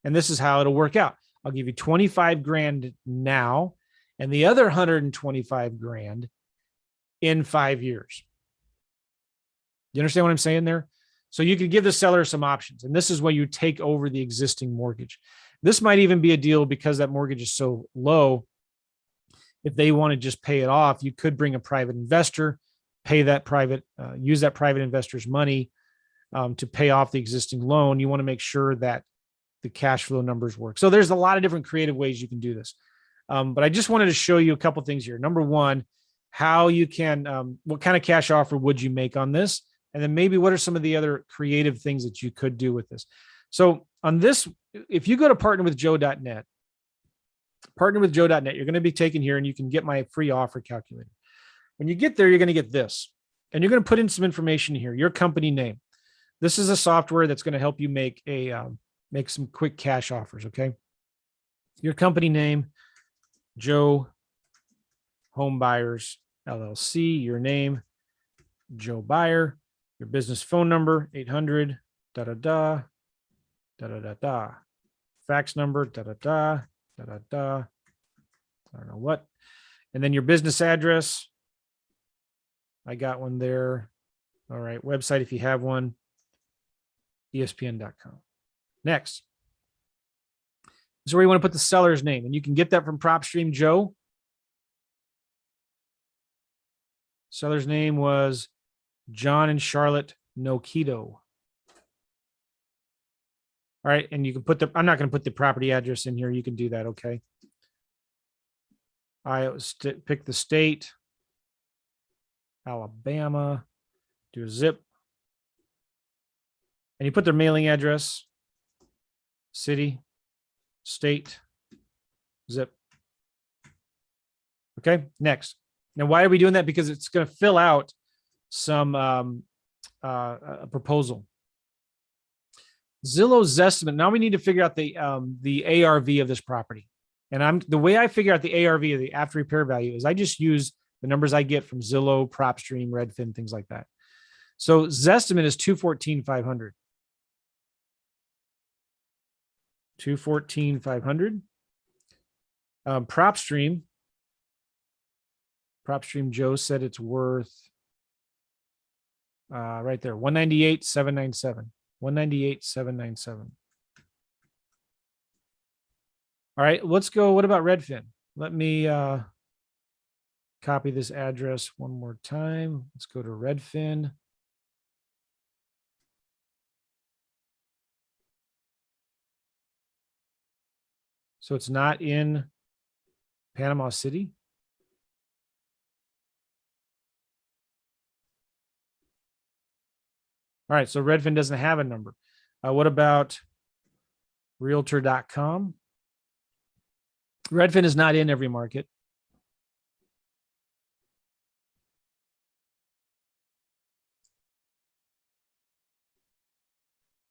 S1: And this is how it'll work out. I'll give you 25 grand now and the other 125 grand in 5 years. You understand what I'm saying there? So you could give the seller some options. And this is where you take over the existing mortgage. This might even be a deal because that mortgage is so low. If they want to just pay it off, you could bring a private investor, use that private investor's money to pay off the existing loan. You want to make sure that the cash flow numbers work. So there's a lot of different creative ways you can do this. But I just wanted to show you a couple of things here. Number one, how you can, what kind of cash offer would you make on this? And then maybe what are some of the other creative things that you could do with this? So on this, if you go to partnerwithjoe.net, you're going to be taken here and you can get my free offer calculator. When you get there, you're going to get this, and you're going to put in some information here, your company name. This is a software that's going to help you make some quick cash offers. Okay. Your company name, Joe Home Buyers LLC, your name, Joe Buyer, your business phone number, 800, da-da-da, da-da-da-da, fax number, da-da-da, da-da-da, I don't know what. And then your business address. I got one there. All right. Website, if you have one, ESPN.com. Next. This is where you want to put the seller's name, and you can get that from PropStream Joe. Seller's name was John and Charlotte Nokito. All right. And you can I'm not going to put the property address in here. You can do that. Okay. I pick the state, Alabama, do a zip. And you put their mailing address, city, state, zip. Okay. Next. Now, why are we doing that? Because it's going to fill out some a proposal. Zillow's Zestimate. Now we need to figure out the ARV of this property. And the way I figure out the ARV, or the after repair value, is I just use the numbers I get from Zillow, PropStream, Redfin, things like that. So Zestimate is $214,500. $214,500. PropStream Joe said it's worth right there, $198,797. $198,797. All right, let's go. What about Redfin? Let me copy this address one more time. Let's go to Redfin. So it's not in Panama City. All right, so Redfin doesn't have a number. What about Realtor.com? Redfin is not in every market.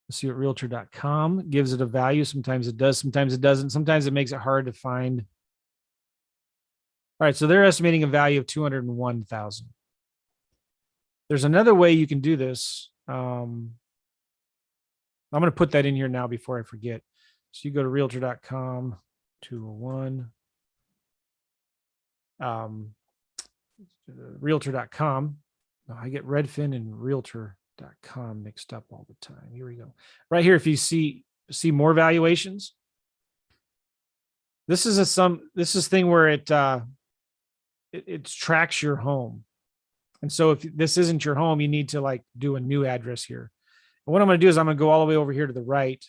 S1: Let's see what Realtor.com gives it a value. Sometimes it does, sometimes it doesn't. Sometimes it makes it hard to find. All right, so they're estimating a value of 201,000. There's another way you can do this. I'm going to put that in here now before I forget. So you go to Realtor.com, 201. Realtor.com. Oh, I get Redfin and Realtor.com mixed up all the time. Here we go. Right here, if you see more valuations, this is a thing where it tracks your home. And so if this isn't your home, you need to like do a new address here. And what I'm going to do is I'm going to go all the way over here to the right.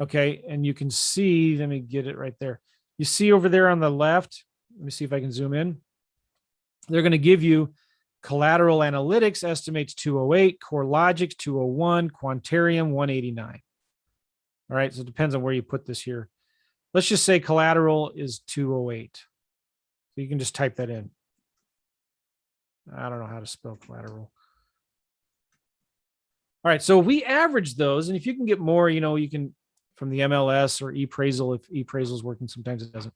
S1: Okay. And you can see, let me get it right there. You see over there on the left, let me see if I can zoom in. They're going to give you Collateral Analytics estimates 208, CoreLogic 201, Quantarium 189. All right. So it depends on where you put this here. Let's just say Collateral is 208. So you can just type that in. I don't know how to spell collateral. All right. So we average those. And if you can get more, you can from the MLS or ePraisal, if ePraisal is working, sometimes it doesn't.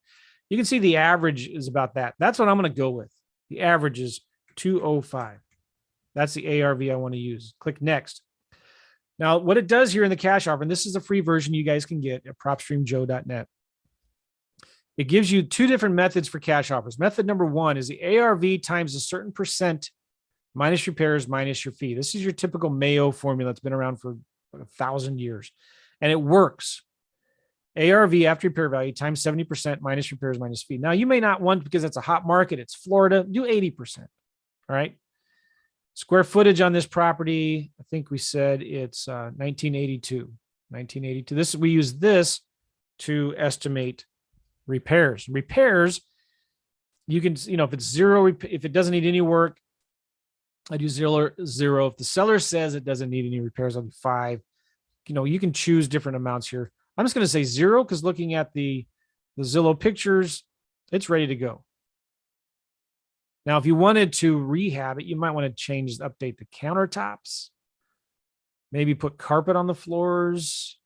S1: You can see the average is about that. That's what I'm going to go with. The average is 205. That's the ARV I want to use. Click next. Now, what it does here in the cash offer, and this is a free version you guys can get at propstreamjoe.net. It gives you two different methods for cash offers. Method number one is the ARV times a certain percent minus repairs minus your fee. This is your typical Mayo formula. It's been around for 1,000 years. And it works. ARV after repair value times 70% minus repairs minus fee. Now, you may not want, because it's a hot market, it's Florida, do 80%. All right. Square footage on this property, I think we said it's 1982. 1982. We use this to estimate repairs. Repairs, you can, if it's zero, if it doesn't need any work, I do zero. If the seller says it doesn't need any repairs, I'll do 5. You can choose different amounts here. I'm just going to say 0 because looking at the Zillow pictures, it's ready to go. Now, if you wanted to rehab it, you might want to update the countertops, maybe put carpet on the floors.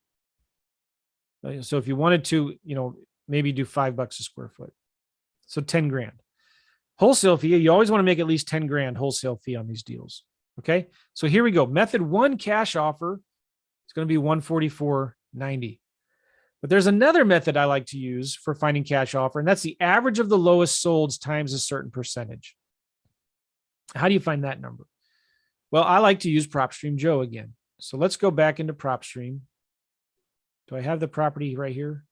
S1: So if you wanted to, maybe do $5 a square foot. So 10 grand. Wholesale fee, you always want to make at least 10 grand wholesale fee on these deals. Okay. So here we go. Method 1 cash offer. It's going to be $144.90. But there's another method I like to use for finding cash offer, and that's the average of the lowest solds times a certain percentage. How do you find that number? Well, I like to use PropStream Joe again. So let's go back into PropStream. Do I have the property right here?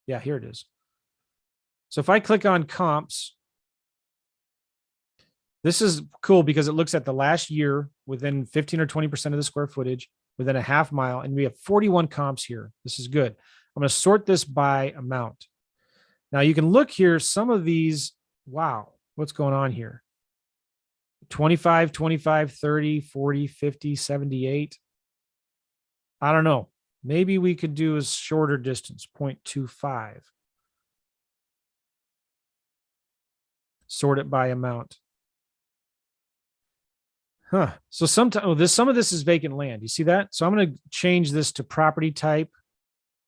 S1: Yeah, here it is. So if I click on comps, this is cool because it looks at the last year within 15 or 20% of the square footage within a half mile. And we have 41 comps here. This is good. I'm going to sort this by amount. Now you can look here. Some of these, wow, what's going on here? 25, 25, 30, 40, 50, 78. I don't know. Maybe we could do a shorter distance, 0.25. Sort it by amount. So some of this is vacant land. You see that? So I'm going to change this to property type.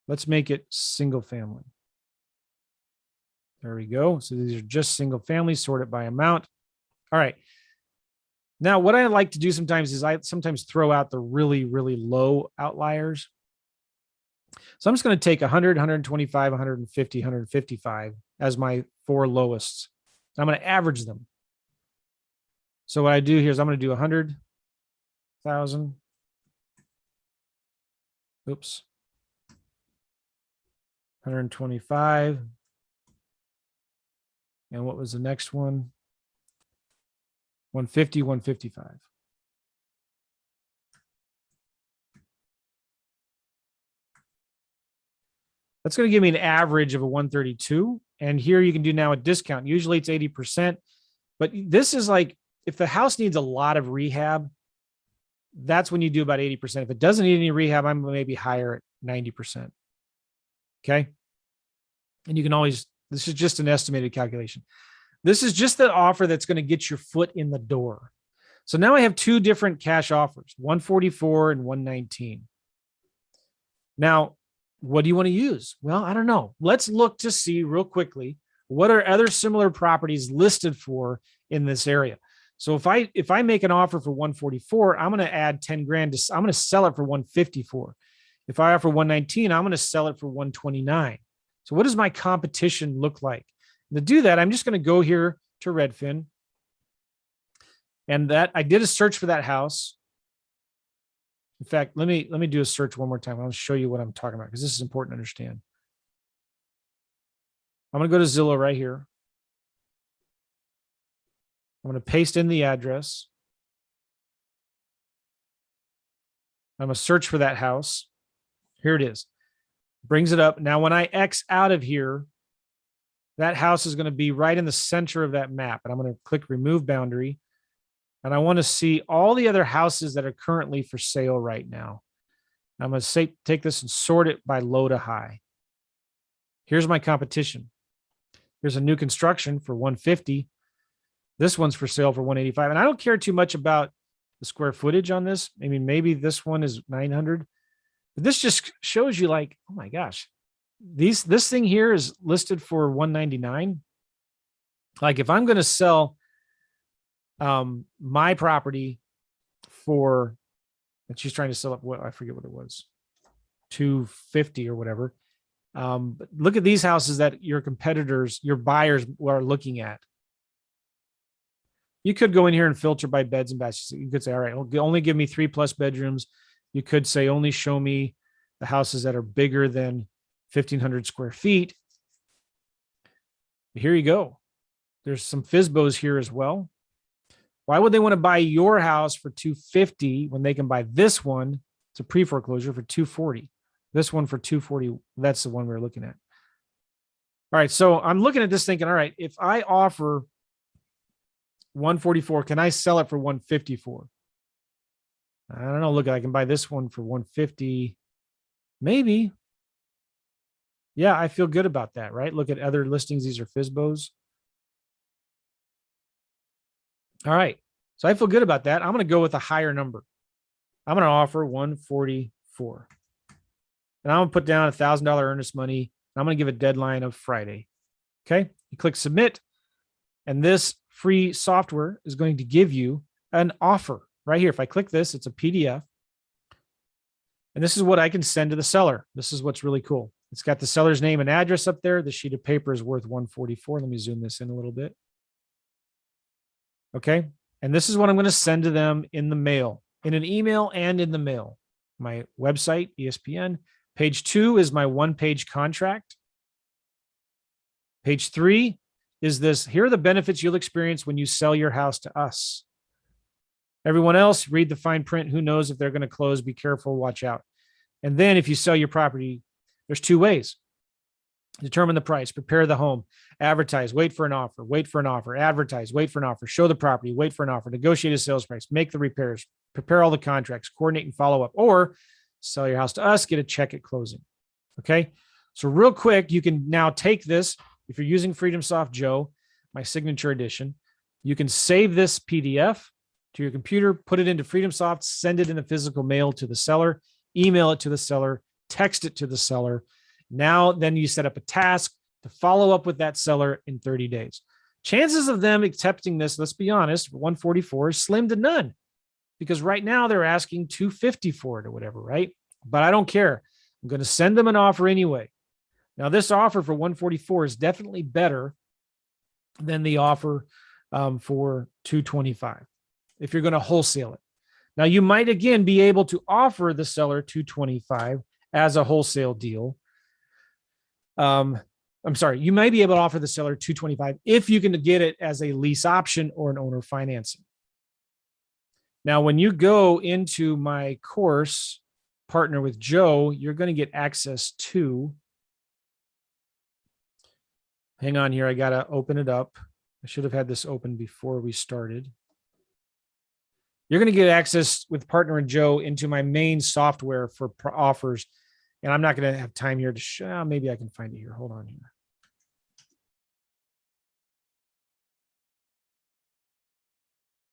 S1: Let's make it single family. There we go. So these are just single family, sort it by amount. All right. Now, what I like to do sometimes is I sometimes throw out the really, really low outliers. So I'm just going to take 100, 125, 150, 155 as my 4 lowest. I'm going to average them. So what I do here is I'm going to do 100,000. Oops. 125. And what was the next one? 150, 155. That's going to give me an average of a 132. And here you can do now a discount. Usually it's 80%, but this is like, if the house needs a lot of rehab, that's when you do about 80%. If it doesn't need any rehab, I'm maybe higher at 90%. Okay. And you can always, this is just an estimated calculation. This is just the offer that's going to get your foot in the door. So now I have two different cash offers, 144 and 119. Now, what do you want to use? Well, I don't know. Let's look to see real quickly, what are other similar properties listed for in this area? So if I make an offer for 144, I'm going to add 10 grand I'm going to sell it for 154. If I offer 119, I'm going to sell it for 129. So what does my competition look like? To do that, I'm just going to go here to Redfin. And that I did a search for that house. In fact, let me do a search one more time. I'll show you what I'm talking about because this is important to understand. I'm going to go to Zillow right here. I'm going to paste in the address. I'm going to search for that house. Here it is. Brings it up. Now, when I X out of here, that house is going to be right in the center of that map. And I'm going to click remove boundary. And I want to see all the other houses that are currently for sale right now. I'm going to take this and sort it by low to high. Here's my competition. Here's a new construction for 150. This one's for sale for 185. And I don't care too much about the square footage on this. I mean, maybe this one is 900. But this just shows you like, oh my gosh, this thing here is listed for 199. Like if I'm going to sell my property for, and she's trying to sell it, what I forget what it was, 250 or whatever. But look at these houses that your competitors, your buyers are looking at. You could go in here and filter by beds and baths. You could say, all right, only give me 3+ bedrooms. You could say, only show me the houses that are bigger than 1,500 square feet. Here you go. There's some FSBOs here as well. Why would they want to buy your house for 250 when they can buy this one? It's a pre-foreclosure for 240. This one for 240. That's the one we're looking at. All right. So I'm looking at this thinking, all right, if I offer 144, can I sell it for 154? I don't know. Look, I can buy this one for 150. Maybe. Yeah, I feel good about that, right? Look at other listings. These are FSBOs. All right. So I feel good about that. I'm going to go with a higher number. I'm going to offer 144. And I'm going to put down $1,000 earnest money. I'm going to give a deadline of Friday. Okay. You click submit. And this free software is going to give you an offer right here. If I click this, it's a PDF. And this is what I can send to the seller. This is what's really cool. It's got the seller's name and address up there. The sheet of paper is worth 144. Let me zoom this in a little bit. Okay. And this is what I'm going to send to them in the mail, in an email and in the mail. My website, ESPN. Page 2 is my one-page contract. Page 3 is this. Here are the benefits you'll experience when you sell your house to us. Everyone else, read the fine print. Who knows if they're going to close? Be careful. Watch out. And then if you sell your property, there's 2 ways. Determine the price, prepare the home, advertise, wait for an offer, advertise, wait for an offer, show the property, wait for an offer, negotiate a sales price, make the repairs, prepare all the contracts, coordinate and follow up, or sell your house to us, get a check at closing. Okay. So real quick, you can now take this. If you're using FreedomSoft Joe, my signature edition, you can save this PDF to your computer, put it into FreedomSoft, send it in the physical mail to the seller, email it to the seller, text it to the seller. Now, then you set up a task to follow up with that seller in 30 days. Chances of them accepting this, let's be honest, 144 is slim to none because right now they're asking 250 for it or whatever, right? But I don't care. I'm going to send them an offer anyway. Now, this offer for 144 is definitely better than the offer for 225 if you're going to wholesale it. Now, you might, again, be able to offer the seller 225 as a wholesale deal. I'm sorry, you may be able to offer the seller 225 if you can get it as a lease option or an owner financing. Now, when you go into my course, Partner with Joe, you're going to get access to Hang on here. I got to open it up. I should have had this open before we started. You're going to get access with Partner and Joe into my main software for offers. And I'm not going to have time here to show. Maybe I can find it here. Hold on here.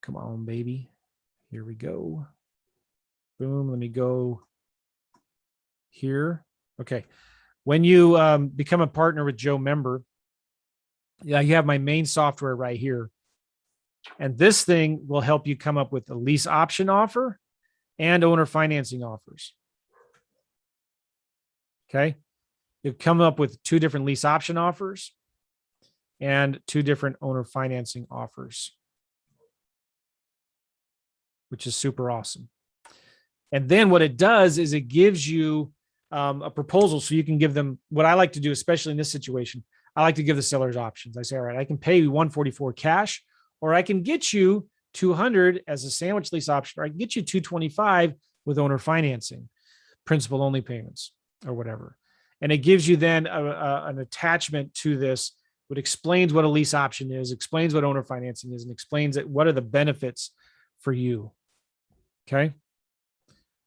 S1: Come on, baby. Here we go. Boom. Let me go here. Okay. When you become a Partner with Joe member, yeah, you have my main software right here. And this thing will help you come up with a lease option offer and owner financing offers. Okay. You come up with 2 different lease option offers and 2 different owner financing offers, which is super awesome. And then what it does is it gives you a proposal so you can give them what I like to do, especially in this situation. I like to give the sellers options. I say, all right, I can pay you 144 cash, or I can get you 200 as a sandwich lease option, or I can get you 225 with owner financing, principal only payments or whatever. And it gives you then an attachment to this, which explains what a lease option is, explains what owner financing is, and explains that what are the benefits for you. Okay.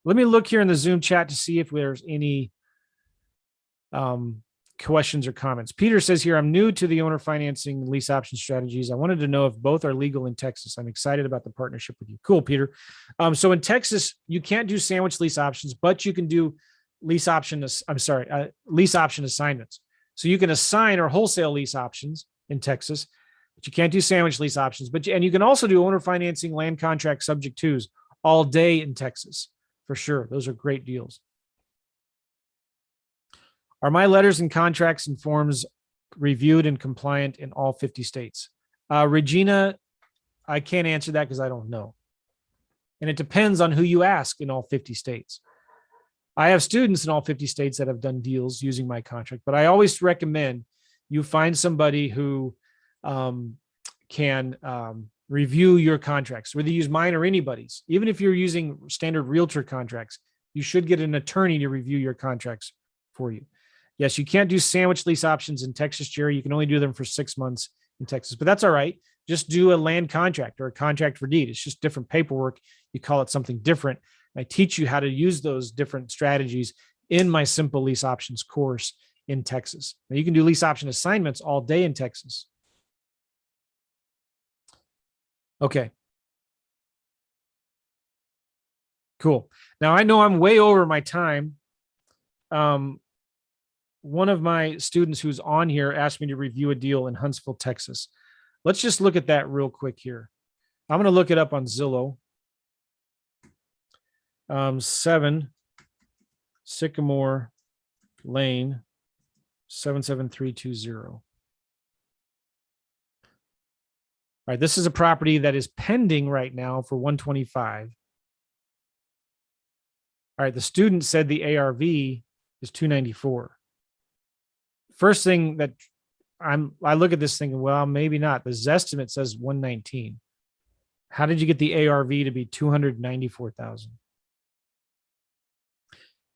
S1: Let me look here in the Zoom chat to see if there's any questions or comments. Peter says here, I'm new to the owner financing lease option strategies. I wanted to know if both are legal in Texas. I'm excited about the partnership with you. Cool, Peter. So in Texas, you can't do sandwich lease options, but you can do lease option assignments. So you can assign or wholesale lease options in Texas, but you can't do sandwich lease options. And you can also do owner financing, land contract, subject twos all day in Texas. For sure. Those are great deals. Are my letters and contracts and forms reviewed and compliant in all 50 states? Regina, I can't answer that because I don't know. And it depends on who you ask in all 50 states. I have students in all 50 states that have done deals using my contract, but I always recommend you find somebody who can review your contracts, whether you use mine or anybody's. Even if you're using standard realtor contracts, you should get an attorney to review your contracts for you. Yes, you can't do sandwich lease options in Texas, Jerry. You can only do them for 6 months in Texas, but that's all right. Just do a land contract or a contract for deed. It's just different paperwork. You call it something different. I teach you how to use those different strategies in my simple lease options course in Texas. Now you can do lease option assignments all day in Texas. Okay. Cool. Now I know I'm way over my time. One of my students who's on here asked me to review a deal in Huntsville, Texas. Let's just look at that real quick here. I'm going to look it up on Zillow. 7 Sycamore Lane, 77320. All right, this is a property that is pending right now for 125. All right, the student said the ARV is 294. First thing that I look at this thinking, well, maybe not. The Zestimate says 119. How did you get the ARV to be 294,000?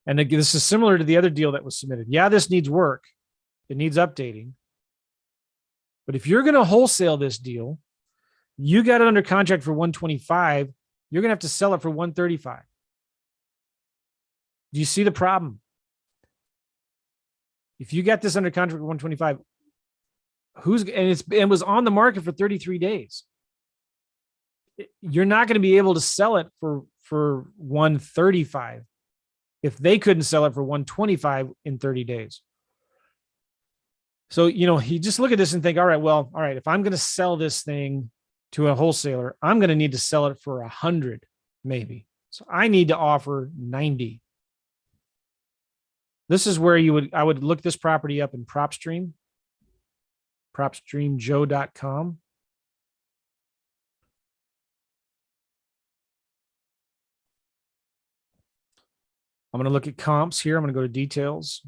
S1: And this is similar to the other deal that was submitted. Yeah, this needs work. It needs updating. But if you're going to wholesale this deal, you got it under contract for 125, you're going to have to sell it for 135. Do you see the problem? If you got this under contract for 125, it was on the market for 33 days. You're not going to be able to sell it for 135 if they couldn't sell it for 125 in 30 days. So, you just look at this and think, all right, if I'm going to sell this thing to a wholesaler, I'm going to need to sell it for 100 maybe. So I need to offer 90. This is where I would look this property up in PropStream, propstreamjoe.com. I'm going to look at comps here. I'm going to go to details.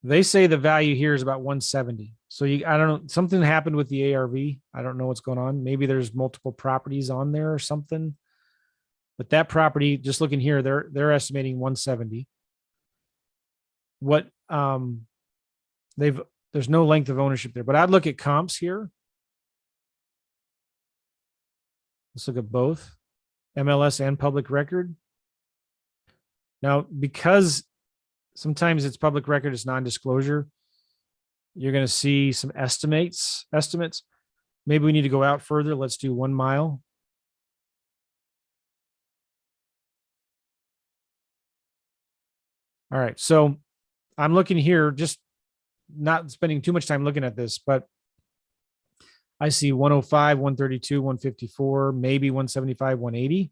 S1: They say the value here is about 170. So I don't know, something happened with the ARV. I don't know what's going on. Maybe there's multiple properties on there or something. But that property, just looking here, they're estimating 170. what there's no length of ownership there, but I'd look at comps here. Let's look at both MLS and public record. Now, because sometimes it's public record, it's non-disclosure, you're going to see some estimates. Maybe we need to go out further. Let's do 1 mile. All right. So I'm looking here, just not spending too much time looking at this, but I see 105, 132, 154, maybe 175, 180.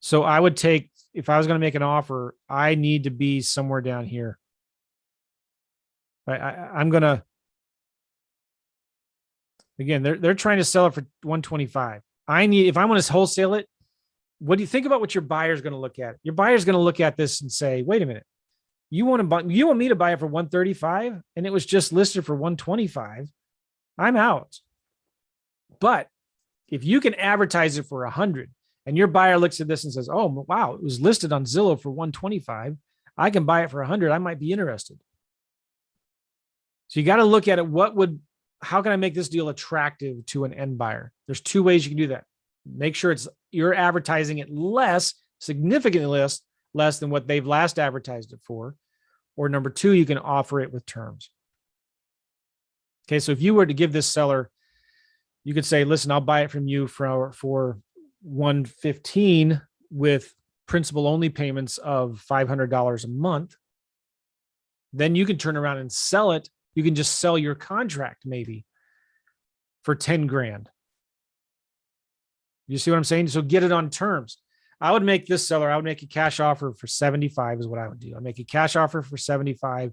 S1: So I would take, if I was going to make an offer, I need to be somewhere down here. I'm going to, again, they're trying to sell it for 125. If I want to wholesale it, what do you think about what your buyer's going to look at? Your buyer's going to look at this and say, wait a minute, you want me to buy it for 135 and it was just listed for 125. I'm out. But if you can advertise it for 100 and your buyer looks at this and says, oh, wow, it was listed on Zillow for 125. I can buy it for 100. I might be interested. So you got to look at it. How can I make this deal attractive to an end buyer? There's 2 ways you can do that. Make sure you're advertising it significantly less than what they've last advertised it for. Or number 2, you can offer it with terms. Okay, so if you were to give this seller, you could say, listen, I'll buy it from you for 115 with principal only payments of $500 a month. Then you can turn around and sell it. You can just sell your contract maybe for 10 grand. You see what I'm saying? So get it on terms. I would make this seller, I would make a cash offer for 75 is what I would do. I'd make a cash offer for 75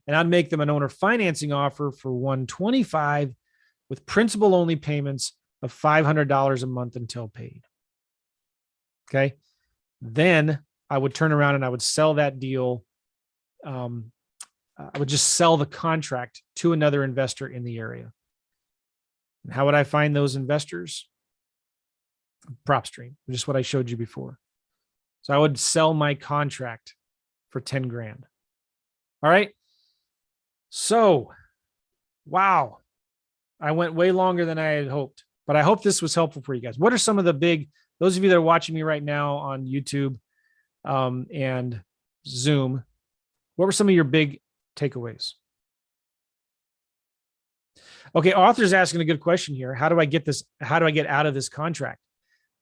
S1: and I'd make them an owner financing offer for 125 with principal only payments of $500 a month until paid. Okay. Then I would turn around and I would sell that deal. I would just sell the contract to another investor in the area. And how would I find those investors? PropStream, which is what I showed you before. So I would sell my contract for 10 grand. All right. So, wow. I went way longer than I had hoped, but I hope this was helpful for you guys. What are some of those of you that are watching me right now on YouTube and Zoom, what were some of your big takeaways? Okay. Author's asking a good question here. How do I get out of this contract?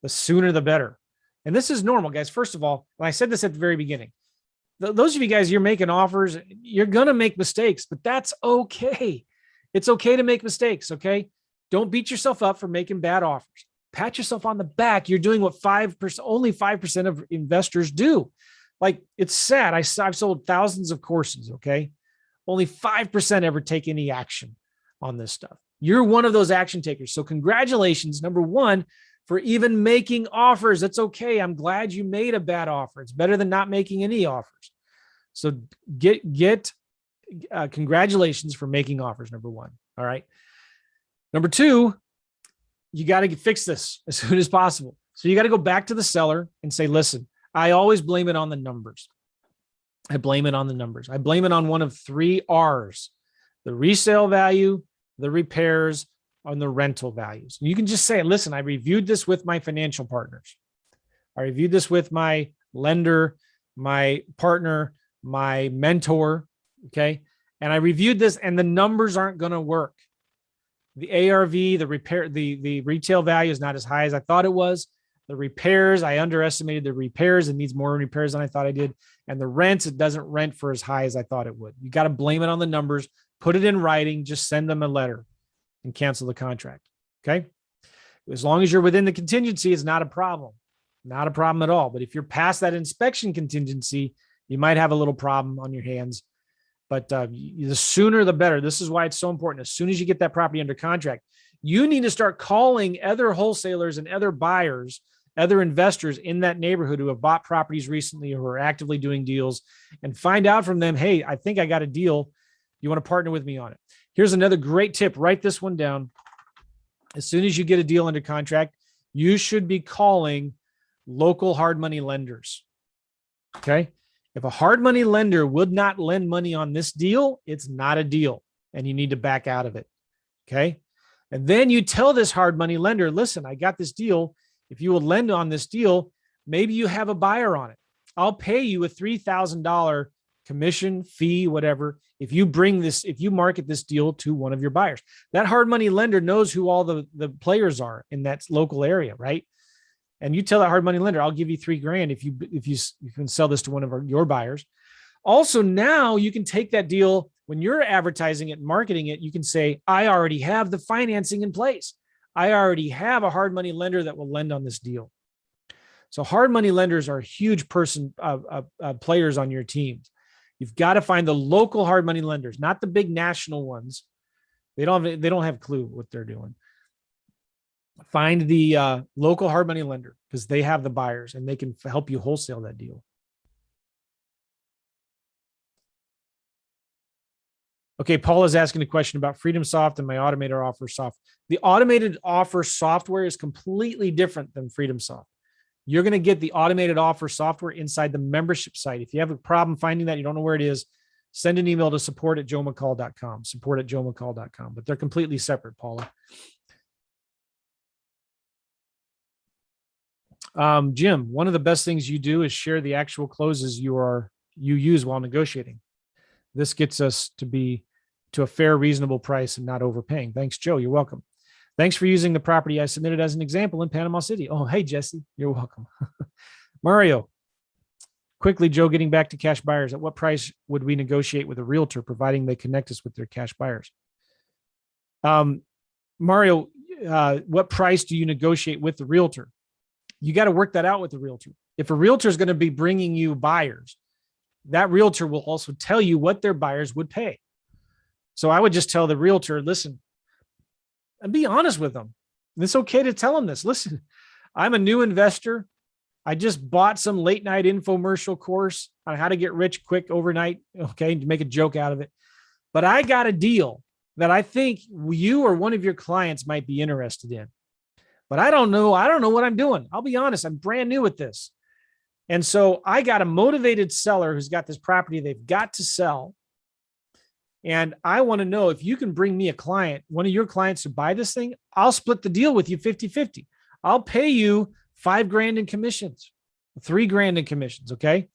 S1: The sooner the better. And this is normal, guys. First of all, when I said this at the very beginning, those of you guys, you're making offers, you're going to make mistakes, but that's okay. It's okay to make mistakes. Okay. Don't beat yourself up for making bad offers. Pat yourself on the back. You're doing what only 5% of investors do. Like, it's sad. I've sold thousands of courses. Okay. Only 5% ever take any action on this stuff. You're one of those action takers. So congratulations, number one, for even making offers. That's okay. I'm glad you made a bad offer. It's better than not making any offers. So congratulations for making offers, number one. All right. Number two, you got to fix this as soon as possible. So you got to go back to the seller and say, listen, I always blame it on the numbers. I blame it on the numbers. I blame it on one of 3 R's: the resale value, the repairs, on the rental values. You can just say, listen, I reviewed this with my financial partners. I reviewed this with my lender, my partner, my mentor. Okay. And I reviewed this and the numbers aren't going to work. The ARV, the retail value is not as high as I thought it was. The repairs, I underestimated the repairs. It needs more repairs than I thought I did. And the rents, it doesn't rent for as high as I thought it would. You got to blame it on the numbers, put it in writing, just send them a letter and cancel the contract. Okay. As long as you're within the contingency, it's not a problem. Not a problem at all. But if you're past that inspection contingency, you might have a little problem on your hands. But the sooner the better. This is why it's so important. As soon as you get that property under contract, you need to start calling other wholesalers and other buyers, other investors in that neighborhood who have bought properties recently or who are actively doing deals, and find out from them, hey, I think I got a deal. You want to partner with me on it? Here's another great tip. Write this one down. As soon as you get a deal under contract, you should be calling local hard money lenders. Okay. If a hard money lender would not lend money on this deal, it's not a deal and you need to back out of it. Okay. And then you tell this hard money lender, listen, I got this deal. If you will lend on this deal, maybe you have a buyer on it. I'll pay you a $3,000 commission, fee, whatever, if you market this deal to one of your buyers. That hard money lender knows who all the players are in that local area, right? And you tell that hard money lender, I'll give you $3,000 if you can sell this to one of your buyers. Also, now you can take that deal when you're advertising it and marketing it. You can say, I already have the financing in place. I already have a hard money lender that will lend on this deal. So hard money lenders are huge players on your teams. You've got to find the local hard money lenders, not the big national ones. They don't have a clue what they're doing. Find the local hard money lender because they have the buyers and they can help you wholesale that deal. Okay, Paul is asking a question about FreedomSoft and my automated offer software. The automated offer software is completely different than FreedomSoft. You're going to get the automated offer software inside the membership site. If you have a problem finding that, you don't know where it is, send an email to support@joemccall.com, support@joemccall.com, but they're completely separate, Paula. Jim, one of the best things you do is share the actual closes you use while negotiating. This gets us to a fair, reasonable price and not overpaying. Thanks, Joe. You're welcome. Thanks for using the property I submitted as an example in Panama City. Oh, hey, Jesse, you're welcome. Mario, quickly, Joe, getting back to cash buyers. At what price would we negotiate with a realtor, providing they connect us with their cash buyers? Mario, what price do you negotiate with the realtor? You got to work that out with the realtor. If a realtor is going to be bringing you buyers, that realtor will also tell you what their buyers would pay. So I would just tell the realtor, listen, and be honest with them. It's okay to tell them this. Listen, I'm a new investor. I just bought some late night infomercial course on how to get rich quick overnight. Okay. To make a joke out of it. But I got a deal that I think you or one of your clients might be interested in, but I don't know. I don't know what I'm doing. I'll be honest. I'm brand new at this. And so I got a motivated seller who's got this property they've got to sell. And I want to know if you can bring me a client, one of your clients to buy this thing, I'll split the deal with you 50-50. I'll pay you $5,000 in commissions, $3,000 in commissions. Okay.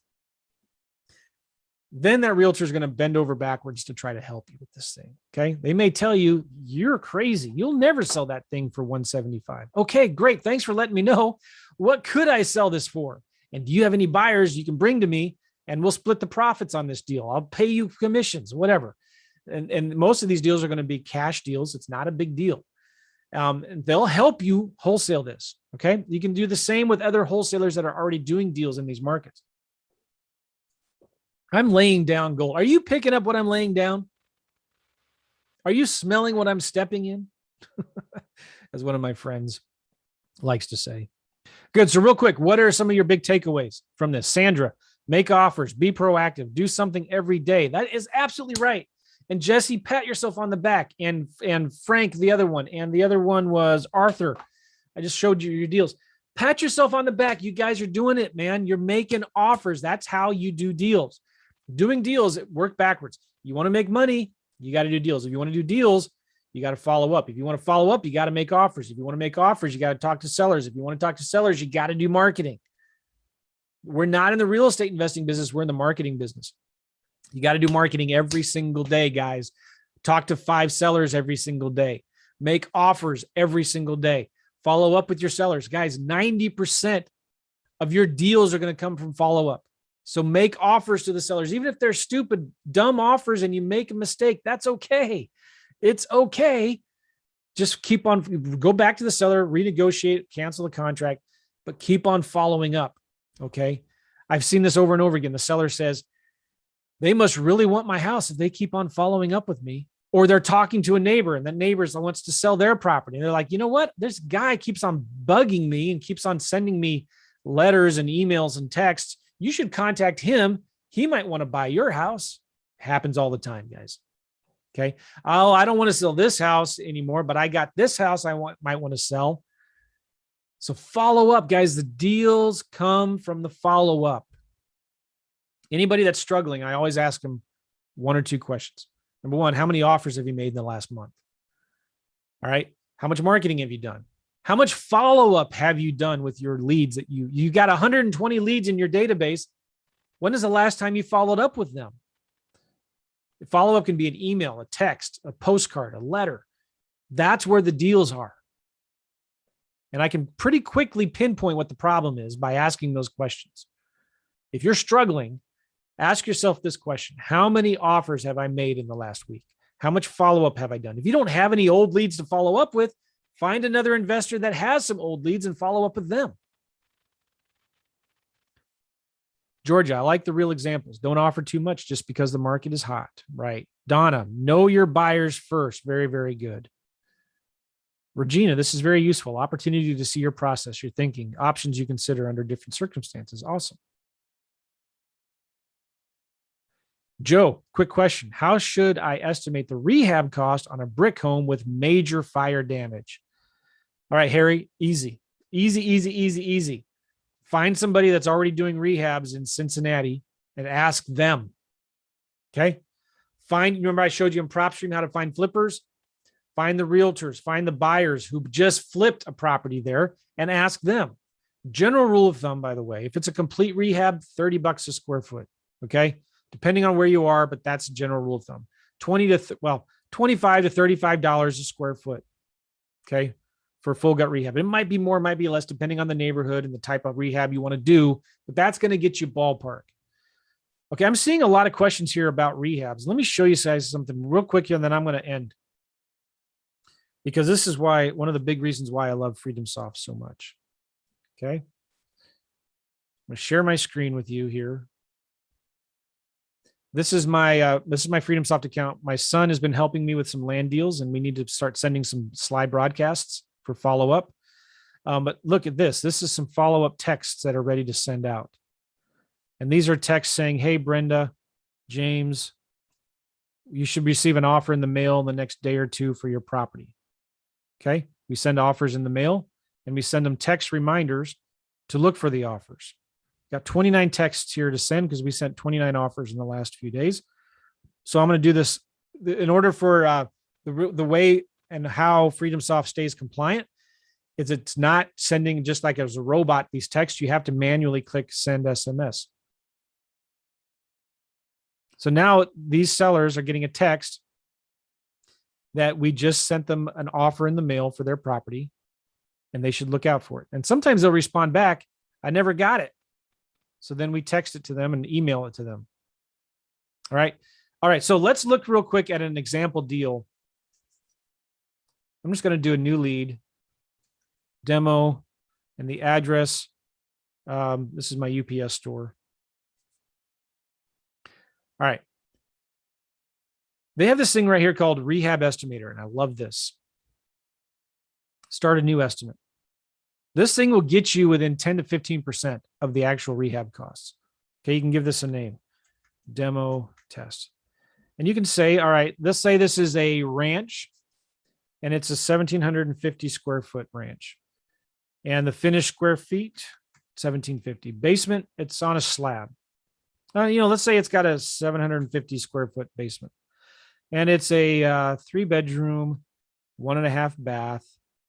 S1: Then that realtor is going to bend over backwards to try to help you with this thing. Okay. They may tell you you're crazy. You'll never sell that thing for $175. Okay, great. Thanks for letting me know. What could I sell this for? And do you have any buyers you can bring to me and we'll split the profits on this deal? I'll pay you commissions, whatever. And most of these deals are going to be cash deals. It's not a big deal. And they'll help you wholesale this. Okay. You can do the same with other wholesalers that are already doing deals in these markets. I'm laying down gold. Are you picking up what I'm laying down? Are you smelling what I'm stepping in? As one of my friends likes to say. Good. So real quick, what are some of your big takeaways from this? Sandra, make offers, be proactive, do something every day. That is absolutely right. And Jesse, pat yourself on the back. And Frank, the other one. And the other one was Arthur. I just showed you your deals. Pat yourself on the back. You guys are doing it, man. You're making offers. That's how you do deals. Doing deals, work backwards. You want to make money, you got to do deals. If you want to do deals, you got to follow up. If you want to follow up, you got to make offers. If you want to make offers, you got to talk to sellers. If you want to talk to sellers, you got to do marketing. We're not in the real estate investing business. We're in the marketing business. You got to do marketing every single day, guys. Talk to 5 sellers every single day. Make offers every single day. Follow up with your sellers. Guys, 90% of your deals are going to come from follow-up. So make offers to the sellers. Even if they're stupid, dumb offers and you make a mistake, that's okay. It's okay. Just keep on, go back to the seller, renegotiate, cancel the contract, but keep on following up. Okay. I've seen this over and over again. The seller says, they must really want my house if they keep on following up with me. Or they're talking to a neighbor and that neighbor wants to sell their property. And they're like, you know what? This guy keeps on bugging me and keeps on sending me letters and emails and texts. You should contact him. He might want to buy your house. Happens all the time, guys. Okay. Oh, I don't want to sell this house anymore, but I got this house might want to sell. So follow up, guys. The deals come from the follow up. Anybody that's struggling, I always ask them one or two questions. Number one, how many offers have you made in the last month? All right. How much marketing have you done? How much follow-up have you done with your leads that you got 120 leads in your database? When is the last time you followed up with them? The follow-up can be an email, a text, a postcard, a letter. That's where the deals are. And I can pretty quickly pinpoint what the problem is by asking those questions. If you're struggling, ask yourself this question: how many offers have I made in the last week? How much follow-up have I done? If you don't have any old leads to follow up with, find another investor that has some old leads and follow up with them. Georgia, I like the real examples. Don't offer too much just because the market is hot, right? Donna, know your buyers first. Very, very good. Regina, this is very useful. Opportunity to see your process, your thinking, options you consider under different circumstances. Awesome. Joe, quick question. How should I estimate the rehab cost on a brick home with major fire damage? All right, Harry, easy. Easy. Find somebody that's already doing rehabs in Cincinnati and ask them. Okay. Remember I showed you in PropStream how to find flippers? Find the realtors, find the buyers who just flipped a property there and ask them. General rule of thumb, by the way, if it's a complete rehab, $30 a square foot. Okay. Depending on where you are, but that's a general rule of thumb. $25 to $35 a square foot. Okay. For full gut rehab. It might be more, might be less, depending on the neighborhood and the type of rehab you want to do, but that's going to get you ballpark. Okay. I'm seeing a lot of questions here about rehabs. Let me show you guys something real quick here, and then I'm going to end, because this is why one of the big reasons why I love FreedomSoft so much. Okay. I'm going to share my screen with you here. This is my FreedomSoft account. My son has been helping me with some land deals, and we need to start sending some slide broadcasts for follow-up. But look at this. This is some follow-up texts that are ready to send out. And these are texts saying, hey, Brenda, James, you should receive an offer in the mail in the next day or two for your property. Okay. We send offers in the mail, and we send them text reminders to look for the offers. Got 29 texts here to send because we sent 29 offers in the last few days. So I'm going to do this in order for the way and how FreedomSoft stays compliant. It's not sending just like as a robot these texts. You have to manually click send SMS. So now these sellers are getting a text that we just sent them an offer in the mail for their property, and they should look out for it. And sometimes they'll respond back, I never got it. So then we text it to them and email it to them. All right. So let's look real quick at an example deal. I'm just going to do a new lead demo, and the address. This is my UPS store. All right. They have this thing right here called Rehab Estimator, and I love this. Start a new estimate. This thing will get you within 10 to 15% of the actual rehab costs. Okay, you can give this a name, demo test. And you can say, all right, let's say this is a ranch, and it's a 1,750 square foot ranch. And the finished square feet, 1,750. Basement, it's on a slab. Let's say it's got a 750 square foot basement. And it's a 3-bedroom, 1.5 bath,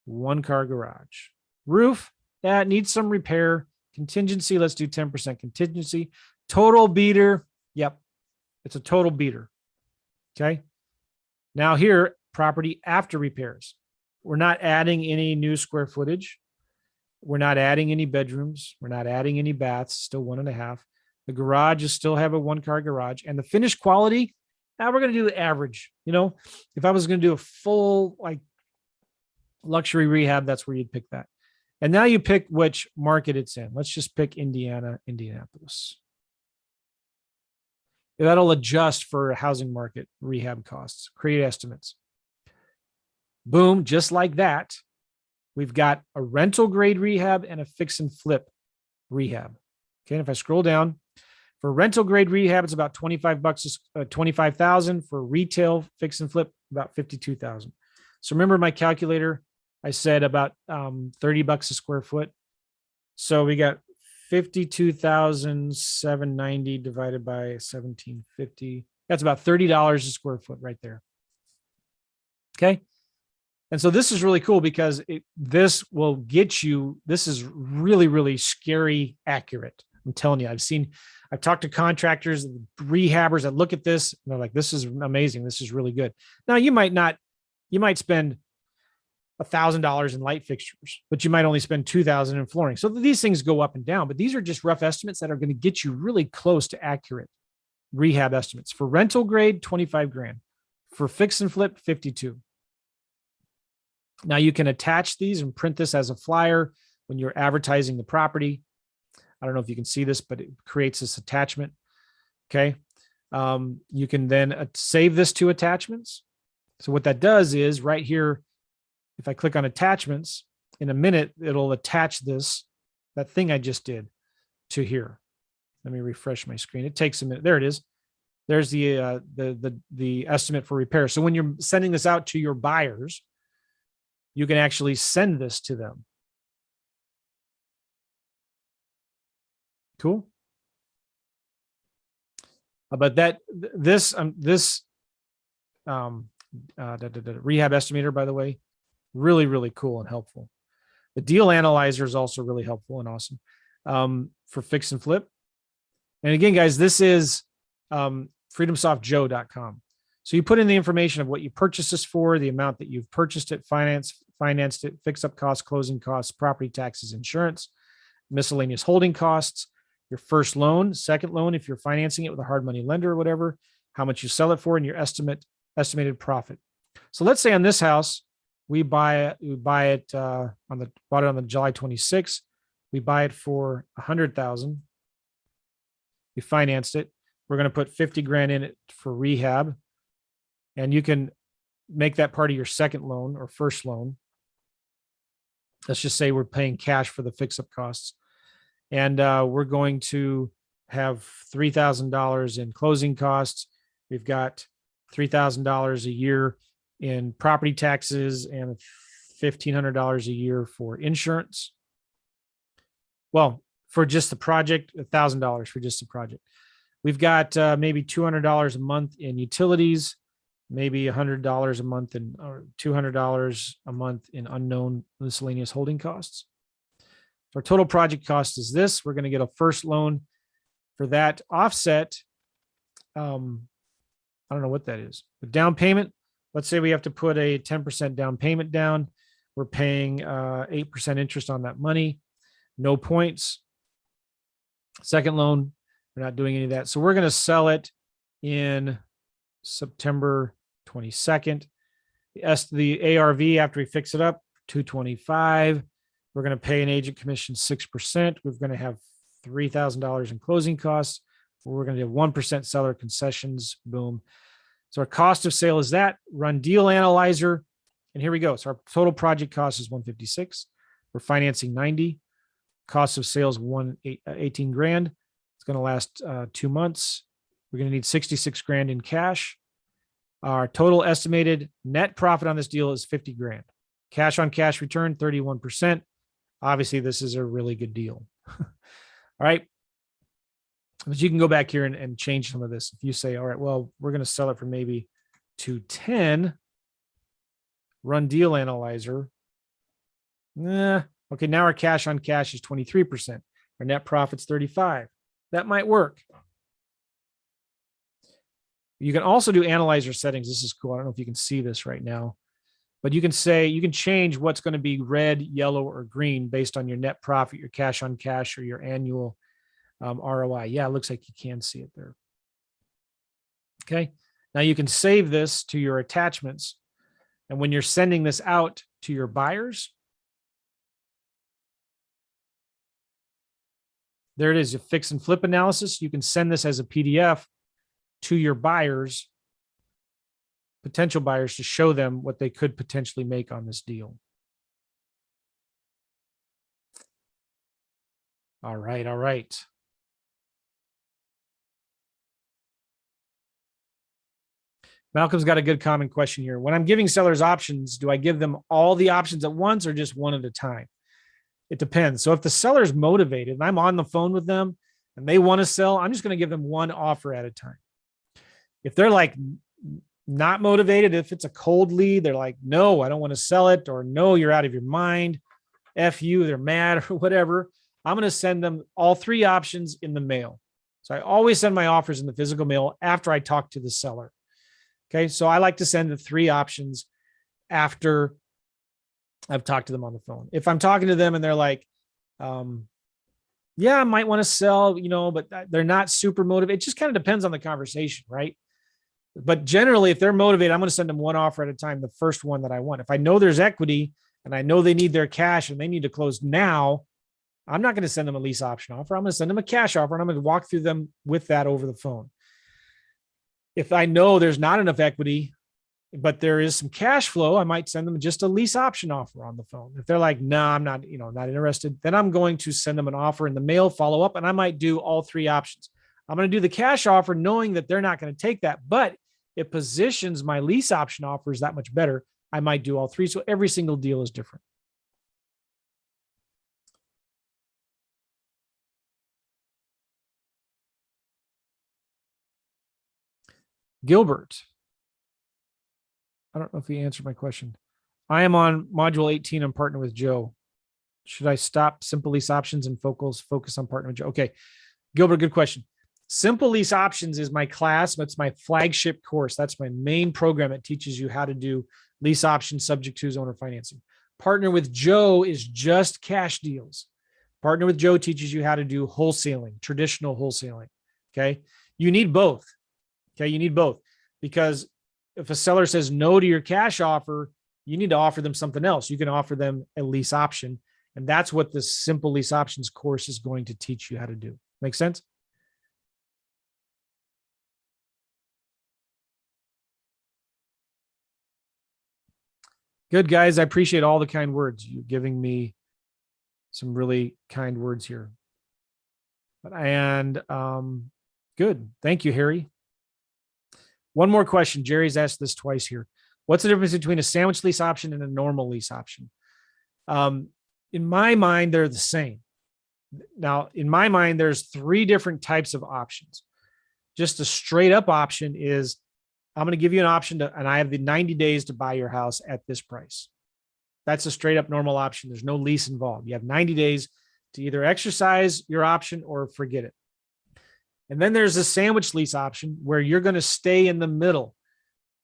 S1: 1-car garage. Roof, that needs some repair. Contingency, let's do 10% contingency. Total beater, yep, it's a total beater. Okay. Now here, property after repairs. We're not adding any new square footage. We're not adding any bedrooms. We're not adding any baths, still 1.5. The garage is still have a 1-car garage. And the finished quality, now we're going to do average. If I was going to do a full luxury rehab, that's where you'd pick that. And now you pick which market it's in. Let's just pick Indianapolis. That'll adjust for housing market rehab costs, create estimates. Boom, just like that. We've got a rental grade rehab and a fix and flip rehab. Okay, and if I scroll down, for rental grade rehab, it's about $25, $25,000. For retail fix and flip, about $52,000. So remember my calculator, I said about $30 a square foot. So we got 52,790 divided by 1750. That's about $30 a square foot right there. Okay. And so this is really cool because this will get you, this is really, really scary accurate. I'm telling you, I've talked to contractors, rehabbers that look at this and they're like, this is amazing. This is really good. Now you might spend $1,000 in light fixtures, but you might only spend $2,000 in flooring. So these things go up and down, but these are just rough estimates that are going to get you really close to accurate rehab estimates. For rental grade, 25 grand. For fix and flip, 52. Now you can attach these and print this as a flyer when you're advertising the property. I don't know if you can see this, but it creates this attachment. Okay. You can then save this to attachments. So what that does is right here, if I click on attachments, in a minute, it'll attach that thing I just did to here. Let me refresh my screen. It takes a minute. There it is. There's the estimate for repair. So when you're sending this out to your buyers, you can actually send this to them. Cool. But this rehab estimator, by the way, really, really cool and helpful. The deal analyzer is also really helpful and awesome for fix and flip. And again, guys, this is freedomsoftjoe.com. So you put in the information of what you purchased this for, the amount that you've purchased it, financed it, fix up costs, closing costs, property taxes, insurance, miscellaneous holding costs, your first loan, second loan, if you're financing it with a hard money lender or whatever, how much you sell it for, and your estimated profit. So let's say on this house, we bought it on the July 26th. We buy it for $100,000. We financed it. We're going to put 50 grand in it for rehab. And you can make that part of your second loan or first loan. Let's just say we're paying cash for the fix-up costs. And we're going to have $3,000 in closing costs. We've got $3,000 a year in property taxes and $1,500 a year for insurance. Well, for just the project, $1,000 for just the project. We've got maybe $200 a month in utilities, maybe $100 a month or $200 a month in unknown miscellaneous holding costs. So our total project cost is this. We're going to get a first loan for that offset. I don't know what that is. The down payment, let's say we have to put a 10% down payment down. We're paying 8% interest on that money. No points. Second loan, we're not doing any of that. So we're going to sell it in September 22nd. The ARV after we fix it up, $225. We're going to pay an agent commission 6%. We're going to have $3,000 in closing costs. We're going to do 1% seller concessions. Boom. So our cost of sale is that. Run deal analyzer. And here we go. So our total project cost is 156. We're financing 90. Cost of sales 18 grand. It's going to last 2 months. We're going to need 66 grand in cash. Our total estimated net profit on this deal is 50 grand. Cash on cash return, 31%. Obviously, this is a really good deal. All right. But you can go back here and change some of this. If you say, all right, well, we're going to sell it for maybe 210, run deal analyzer. Okay, now our cash on cash is 23%. Our net profit's 35. That might work. You can also do analyzer settings. This is cool. I don't know if you can see this right now, but you can change what's going to be red, yellow, or green based on your net profit, your cash on cash, or your annual ROI. Yeah, it looks like you can see it there. Okay. Now you can save this to your attachments. And when you're sending this out to your buyers, there it is, a fix and flip analysis. You can send this as a PDF to your buyers, potential buyers, to show them what they could potentially make on this deal. All right, all right. Malcolm's got a good common question here. When I'm giving sellers options, do I give them all the options at once or just one at a time? It depends. So if the seller's motivated and I'm on the phone with them and they want to sell, I'm just going to give them one offer at a time. If they're like not motivated, if it's a cold lead, they're like, no, I don't want to sell it, or no, you're out of your mind. F you, they're mad or whatever. I'm going to send them all three options in the mail. So I always send my offers in the physical mail after I talk to the seller. Okay. So I like to send the three options after I've talked to them on the phone. If I'm talking to them and they're like, yeah, I might want to sell, but they're not super motivated. It just kind of depends on the conversation, right? But generally, if they're motivated, I'm going to send them one offer at a time, the first one that I want. If I know there's equity and I know they need their cash and they need to close now, I'm not going to send them a lease option offer. I'm going to send them a cash offer, and I'm going to walk through them with that over the phone. If I know there's not enough equity, but there is some cash flow, I might send them just a lease option offer on the phone. If they're like, no, I'm not, not interested, then I'm going to send them an offer in the mail, follow up, and I might do all three options. I'm going to do the cash offer knowing that they're not going to take that, but it positions my lease option offers that much better. I might do all three. So every single deal is different. Gilbert, I don't know if he answered my question. I am on module 18. I'm partnered with Joe. Should I stop simple lease options and focus on partner with Joe? Okay. Gilbert, good question. Simple lease options is my class. It's my flagship course. That's my main program. It teaches you how to do lease options subject to owner financing. Partner with Joe is just cash deals. Partner with Joe teaches you how to do wholesaling, traditional wholesaling. Okay. You need both. Okay. You need both, because if a seller says no to your cash offer, you need to offer them something else. You can offer them a lease option. And that's what the simple lease options course is going to teach you how to do. Make sense? Good, guys. I appreciate all the kind words. You're giving me some really kind words here. And good. Thank you, Harry. One more question. Jerry's asked this twice here. What's the difference between a sandwich lease option and a normal lease option? In my mind, they're the same. Now, in my mind, there's three different types of options. Just a straight up option is, I'm going to give you an option and I have the 90 days to buy your house at this price. That's a straight up normal option. There's no lease involved. You have 90 days to either exercise your option or forget it. And then there's a sandwich lease option where you're going to stay in the middle.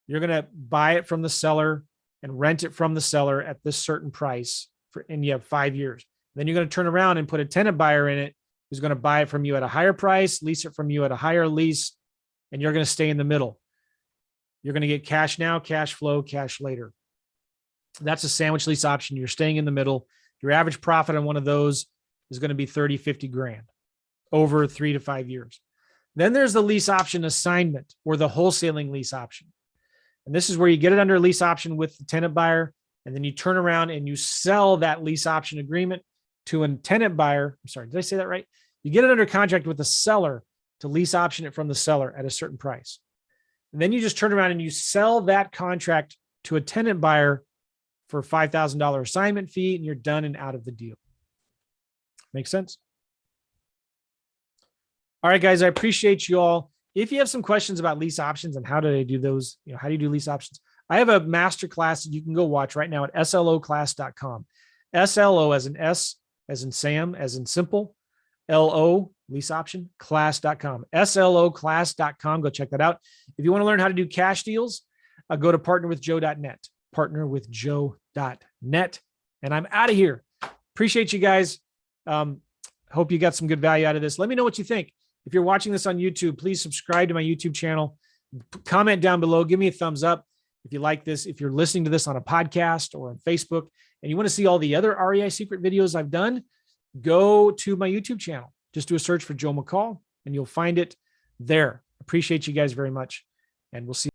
S1: You're going to buy it from the seller and rent it from the seller at this certain price, and you have 5 years. Then you're going to turn around and put a tenant buyer in it who's going to buy it from you at a higher price, lease it from you at a higher lease, and you're going to stay in the middle. You're going to get cash now, cash flow, cash later. That's a sandwich lease option. You're staying in the middle. Your average profit on one of those is going to be 30, 50 grand over 3 to 5 years. Then there's the lease option assignment, or the wholesaling lease option. And this is where you get it under a lease option with the tenant buyer, and then you turn around and you sell that lease option agreement to a tenant buyer. I'm sorry, did I say that right? You get it under contract with the seller to lease option it from the seller at a certain price. And then you just turn around and you sell that contract to a tenant buyer for a $5,000 assignment fee, and you're done and out of the deal. Make sense? All right, guys, I appreciate you all. If you have some questions about lease options and how do they do those, how do you do lease options? I have a master class that you can go watch right now at sloclass.com. SLO as in S, as in Sam, as in simple, LO, lease option, class.com. sloclass.com. Go check that out. If you want to learn how to do cash deals, go to partnerwithjoe.net. Partnerwithjoe.net. And I'm out of here. Appreciate you guys. Hope you got some good value out of this. Let me know what you think. If you're watching this on YouTube, please subscribe to my YouTube channel. Comment down below. Give me a thumbs up if you like this. If you're listening to this on a podcast or on Facebook and you want to see all the other REI Secret videos I've done, go to my YouTube channel. Just do a search for Joe McCall and you'll find it there. Appreciate you guys very much. And we'll see you.